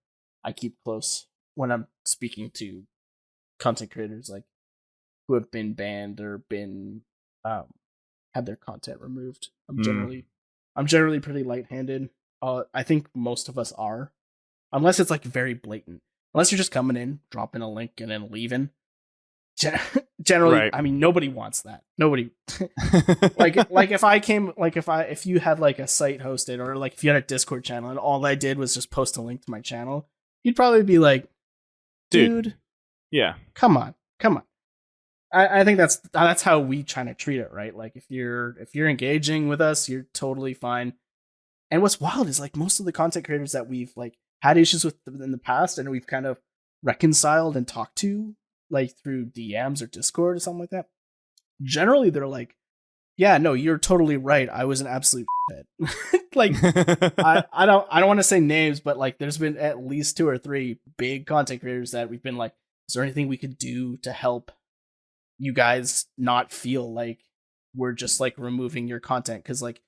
I keep close when I'm speaking to content creators like who have been banned or been had their content removed. I'm generally pretty light-handed. I think most of us are, unless it's like very blatant. Unless you're just coming in, dropping a link, and then leaving. Generally, Right. I mean, nobody wants that. Nobody like if you had like a site hosted, or like if you had a Discord channel and all I did was just post a link to my channel, you'd probably be like, dude, yeah, come on. I think that's how we try to treat it, right? Like if you're engaging with us, you're totally fine. And what's wild is like most of the content creators that we've like had issues with in the past and we've kind of reconciled and talked to like through DMs or Discord or something like that. Generally they're like, yeah, no, you're totally right. I was an absolute shit. Like I don't want to say names, but like there's been at least 2 or 3 big content creators that we've been like, is there anything we could do to help you guys not feel like we're just like removing your content? Because like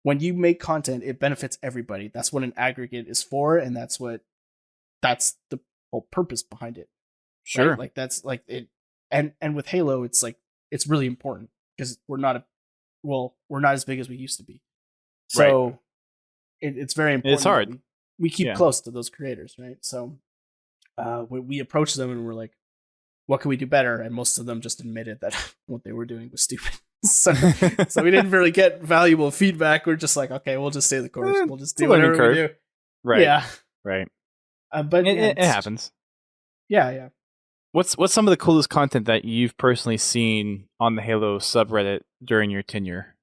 when you make content, it benefits everybody. That's what an aggregate is for, and that's the whole purpose behind it. sure. Right? Like that's like it. And with Halo, it's like it's really important because we're not as big as we used to be. So Right. it's very important. It's hard. We keep Yeah. close to those creators, right? So we approach them and we're like, what can we do better? And most of them just admitted that what they were doing was stupid. So we didn't really get valuable feedback. We're just like, okay, we'll just stay the course. We'll just do whatever we do. Right. Yeah. Right. But It happens. Yeah. What's some of the coolest content that you've personally seen on the Halo subreddit during your tenure?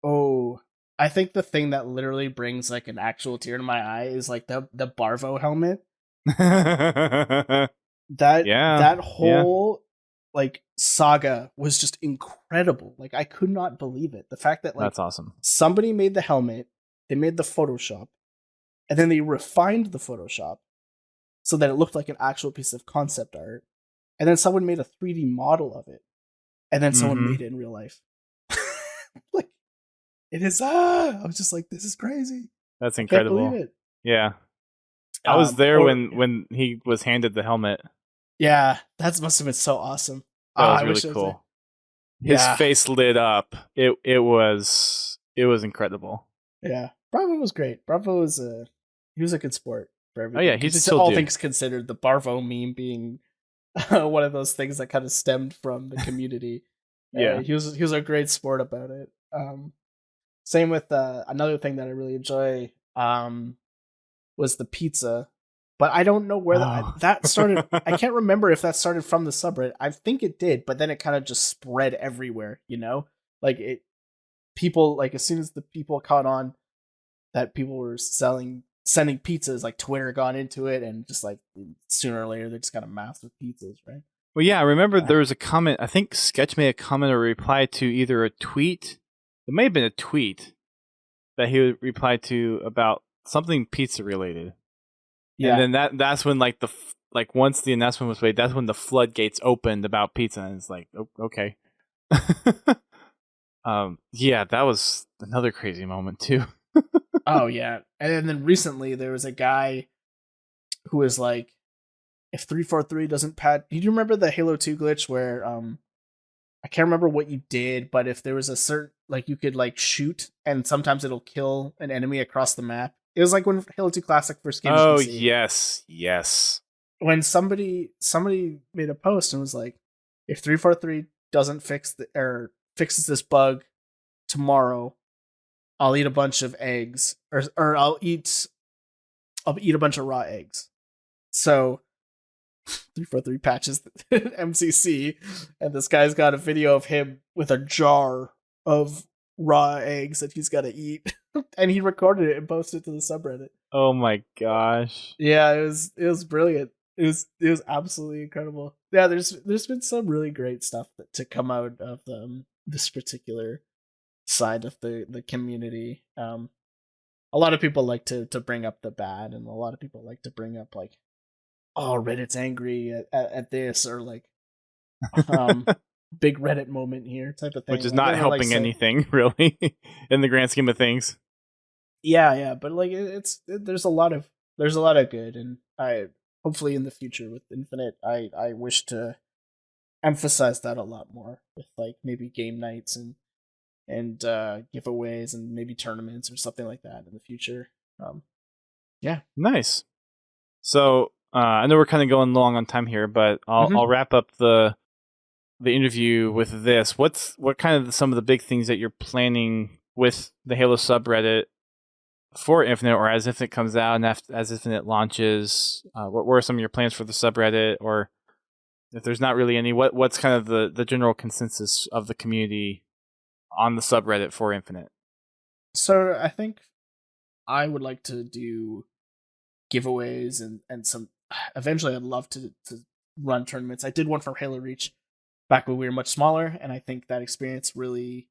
Oh, I think the thing that literally brings like an actual tear to my eye is like the Barvo helmet. That whole like saga was just incredible. Like I could not believe it. The fact that like that's awesome. Somebody made the helmet, they made the Photoshop, and then they refined the Photoshop so that it looked like an actual piece of concept art. And then someone made a 3D model of it. And then someone made it in real life. Like it is I was just like, this is crazy. That's incredible. Can't believe it. Yeah. I was there when he was handed the helmet. Yeah, that must have been so awesome. That was really cool. His face lit up. It was incredible. Yeah, Bravo was great. Bravo was he was a good sport for everything. Oh yeah, he's a all dude. Things considered. The Barvo meme being one of those things that kind of stemmed from the community. Yeah, he was a great sport about it. Same with another thing that I really enjoy was the pizza. But I don't know where that started. I can't remember if that started from the subreddit. I think it did, but then it kind of just spread everywhere, you know? Like people like as soon as the people caught on that people were sending pizzas, like Twitter got into it, and just like sooner or later they just got a mass with pizzas, right? Well, yeah, I remember there was a comment. I think Sketch made a comment or reply to either a tweet. It may have been a tweet that he replied to about something pizza related. Yeah. And then that's when like once the announcement was made, that's when the floodgates opened about pizza, and it's like, okay. Yeah, that was another crazy moment too. Oh yeah. And then recently there was a guy who was like, if 343 doesn't patch, do you remember the Halo 2 glitch where I can't remember what you did, but if there was a certain like you could like shoot and sometimes it'll kill an enemy across the map. It was like when Halo 2 Classic first came. Oh yes. When somebody made a post and was like, if 343 doesn't fixes this bug tomorrow, I'll eat a bunch of eggs, or I'll eat a bunch of raw eggs. So 343 patches MCC, and this guy's got a video of him with a jar of raw eggs that he's got to eat. And he recorded it and posted it to the subreddit. Oh my gosh. Yeah, it was brilliant. It was absolutely incredible. Yeah, there's been some really great stuff to come out of this particular side of the community. A lot of people like to bring up the bad, and a lot of people like to bring up like, oh, Reddit's angry at this, or like big Reddit moment here type of thing, which is not helping anything really in the grand scheme of things. Yeah, but like there's a lot of good, and hopefully in the future with Infinite, I wish to emphasize that a lot more with like maybe game nights and giveaways and maybe tournaments or something like that in the future. Yeah. Nice. So I know we're kind of going long on time here, but I'll wrap up the interview with this. What kind of some of the big things that you're planning with the Halo subreddit for Infinite, or as Infinite comes out and as Infinite launches? What are some of your plans for the subreddit, or if there's not really any, what's kind of the general consensus of the community on the subreddit for Infinite? So I think I would like to do giveaways and some. Eventually, I'd love to run tournaments. I did one for Halo Reach back when we were much smaller, and I think that experience really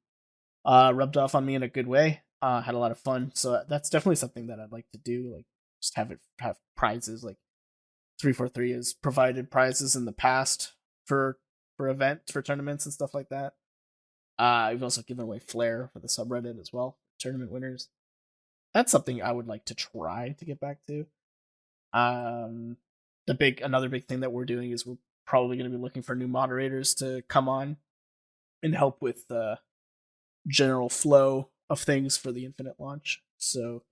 rubbed off on me in a good way. Had a lot of fun, so that's definitely something that I'd like to do. Like, just have prizes. Like 343 has provided prizes in the past for events, for tournaments and stuff like that. We've also given away flair for the subreddit as well, tournament winners. That's something I would like to try to get back to. Another big thing that we're doing is we're probably going to be looking for new moderators to come on and help with the general flow of things for the Infinite launch. So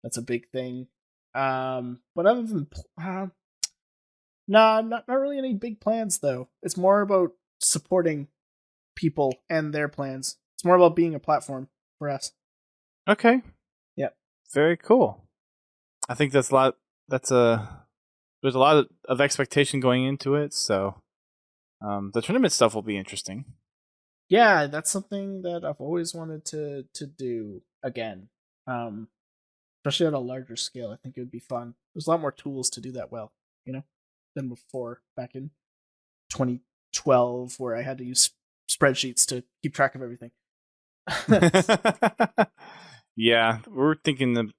that's a big thing. But other than not really any big plans though. It's more about supporting people and their plans. It's more about being a platform for us. Okay. Yep. Very cool. I think there's a lot of expectation going into it, so the tournament stuff will be interesting. Yeah, that's something that I've always wanted to do again. Especially at a larger scale. I think it would be fun. There's a lot more tools to do that well, than before back in 2012 where I had to use spreadsheets to keep track of everything. Yeah, we're thinking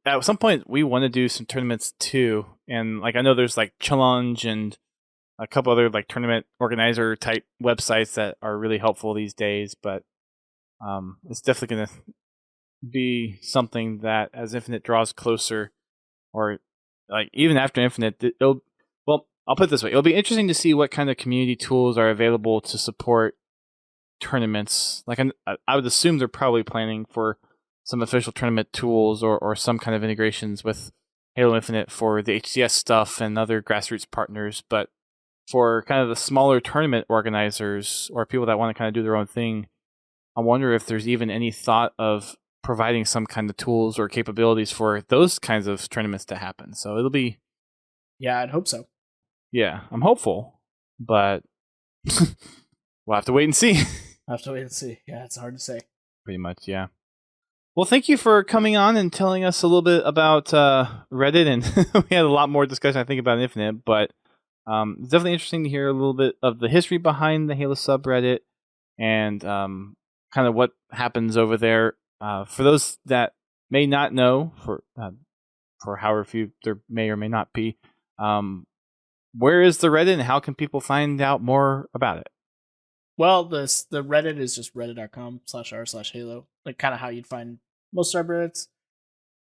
at some point we want to do some tournaments too, and like I know there's like Challenge and a couple other like tournament organizer type websites that are really helpful these days, but it's definitely going to be something that as Infinite draws closer, or like even after Infinite, I'll put it this way: it'll be interesting to see what kind of community tools are available to support tournaments. Like I would assume they're probably planning for some official tournament tools or some kind of integrations with Halo Infinite for the HCS stuff and other grassroots partners. But for kind of the smaller tournament organizers or people that want to kind of do their own thing, I wonder if there's even any thought of providing some kind of tools or capabilities for those kinds of tournaments to happen. So it'll be... Yeah, I'd hope so. Yeah, I'm hopeful, but we'll have to wait and see. I'll have to wait and see. Yeah, it's hard to say. Pretty much, yeah. Well, thank you for coming on and telling us a little bit about Reddit, and we had a lot more discussion, I think, about Infinite, but it's definitely interesting to hear a little bit of the history behind the Halo subreddit and kind of what happens over there. For those that may not know, for however few there may or may not be, where is the Reddit and how can people find out more about it? Well, the Reddit is just reddit.com/r/Halo, like kind of how you'd find most subreddits.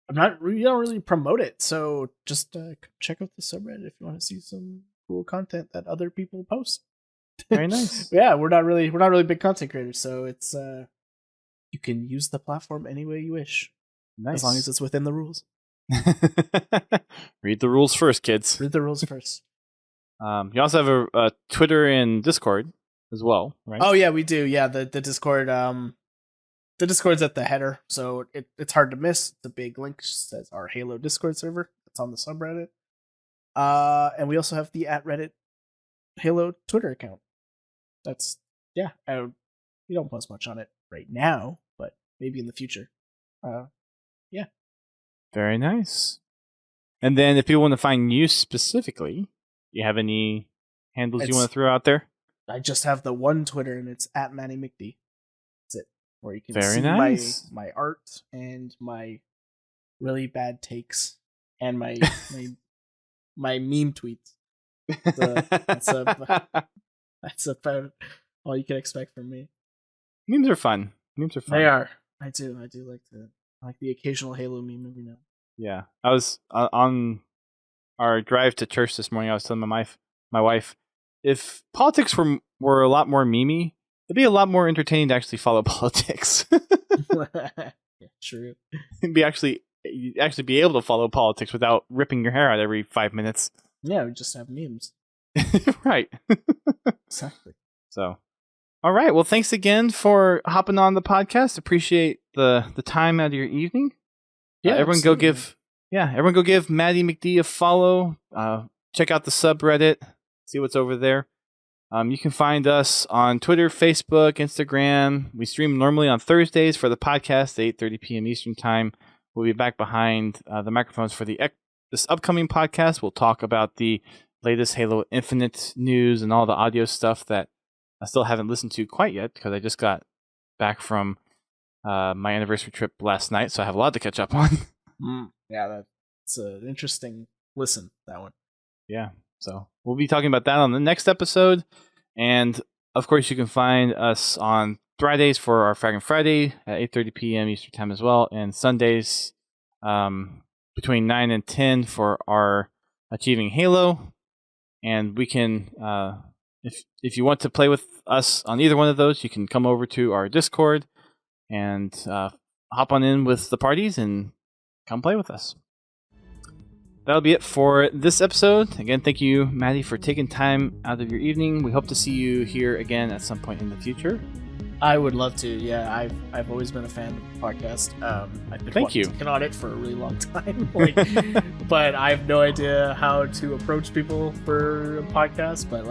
We don't really promote it, so just check out the subreddit if you want to see some cool content that other people post. Very nice. Yeah, we're not really big content creators, so it's you can use the platform any way you wish. Nice. As long as it's within the rules. Read the rules first, kids. Read the rules first. You also have a Twitter and Discord as well, right? Oh yeah, we do. Yeah, the Discord. The Discord's at the header, so it's hard to miss. The big link says our Halo Discord server. It's on the subreddit. And we also have the @Reddit Halo Twitter account. That's we don't post much on it right now, but maybe in the future. Yeah. Very nice. And then if people want to find you specifically, you have any handles you want to throw out there? I just have the one Twitter, and it's @Matty McDee. That's it. Where you can Very see nice. my art and my really bad takes and my my meme tweets. That's about all you can expect from me. Memes are fun. They are. I do like the occasional Halo meme every now. Yeah, I was on our drive to church this morning, I was telling my wife, if politics were a lot more memey, it'd be a lot more entertaining to actually follow politics. Yeah, true. You'd actually be able to follow politics without ripping your hair out every 5 minutes. Yeah, we just have memes. Right. Exactly. So, all right. Well, thanks again for hopping on the podcast. Appreciate the time out of your evening. Yeah, everyone go give Matty McDee a follow. Check out the subreddit. See what's over there. You can find us on Twitter, Facebook, Instagram. We stream normally on Thursdays for the podcast at 8:30 p.m. Eastern Time. We'll be back behind the microphones for this upcoming podcast. We'll talk about the latest Halo Infinite news and all the audio stuff that I still haven't listened to quite yet because I just got back from my anniversary trip last night, so I have a lot to catch up on. Yeah, that's an interesting listen, that one. Yeah, so we'll be talking about that on the next episode. And, of course, you can find us on Fridays for our Fragging Friday at 8:30 p.m. Eastern Time as well, and Sundays between 9 and 10 for our Achieving Halo. And we can, if you want to play with us on either one of those, you can come over to our Discord and hop on in with the parties and come play with us. That'll be it for this episode. Again, thank you, Matty, for taking time out of your evening. We hope to see you here again at some point in the future. I would love to. Yeah, I've always been a fan of the podcast. I've been working on it for a really long time, but I have no idea how to approach people for a podcast. But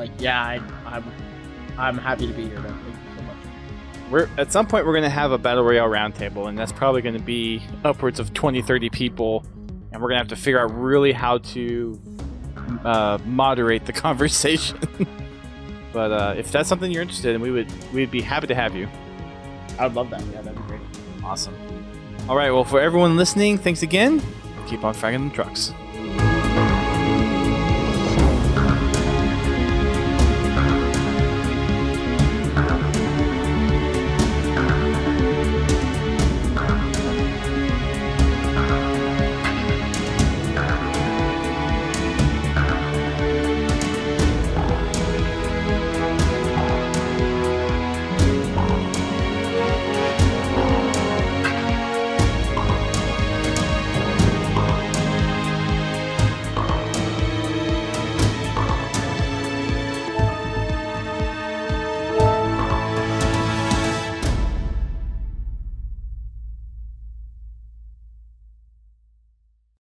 I'm happy to be here. Man. Thank you so much. At some point we're going to have a Battle Royale roundtable, and that's probably going to be upwards of 20-30 people, and we're going to have to figure out really how to moderate the conversation. But if that's something you're interested in, we'd be happy to have you. I would love that. Yeah, that'd be great. Awesome. All right, well, for everyone listening, thanks again. Keep on fragging them trucks.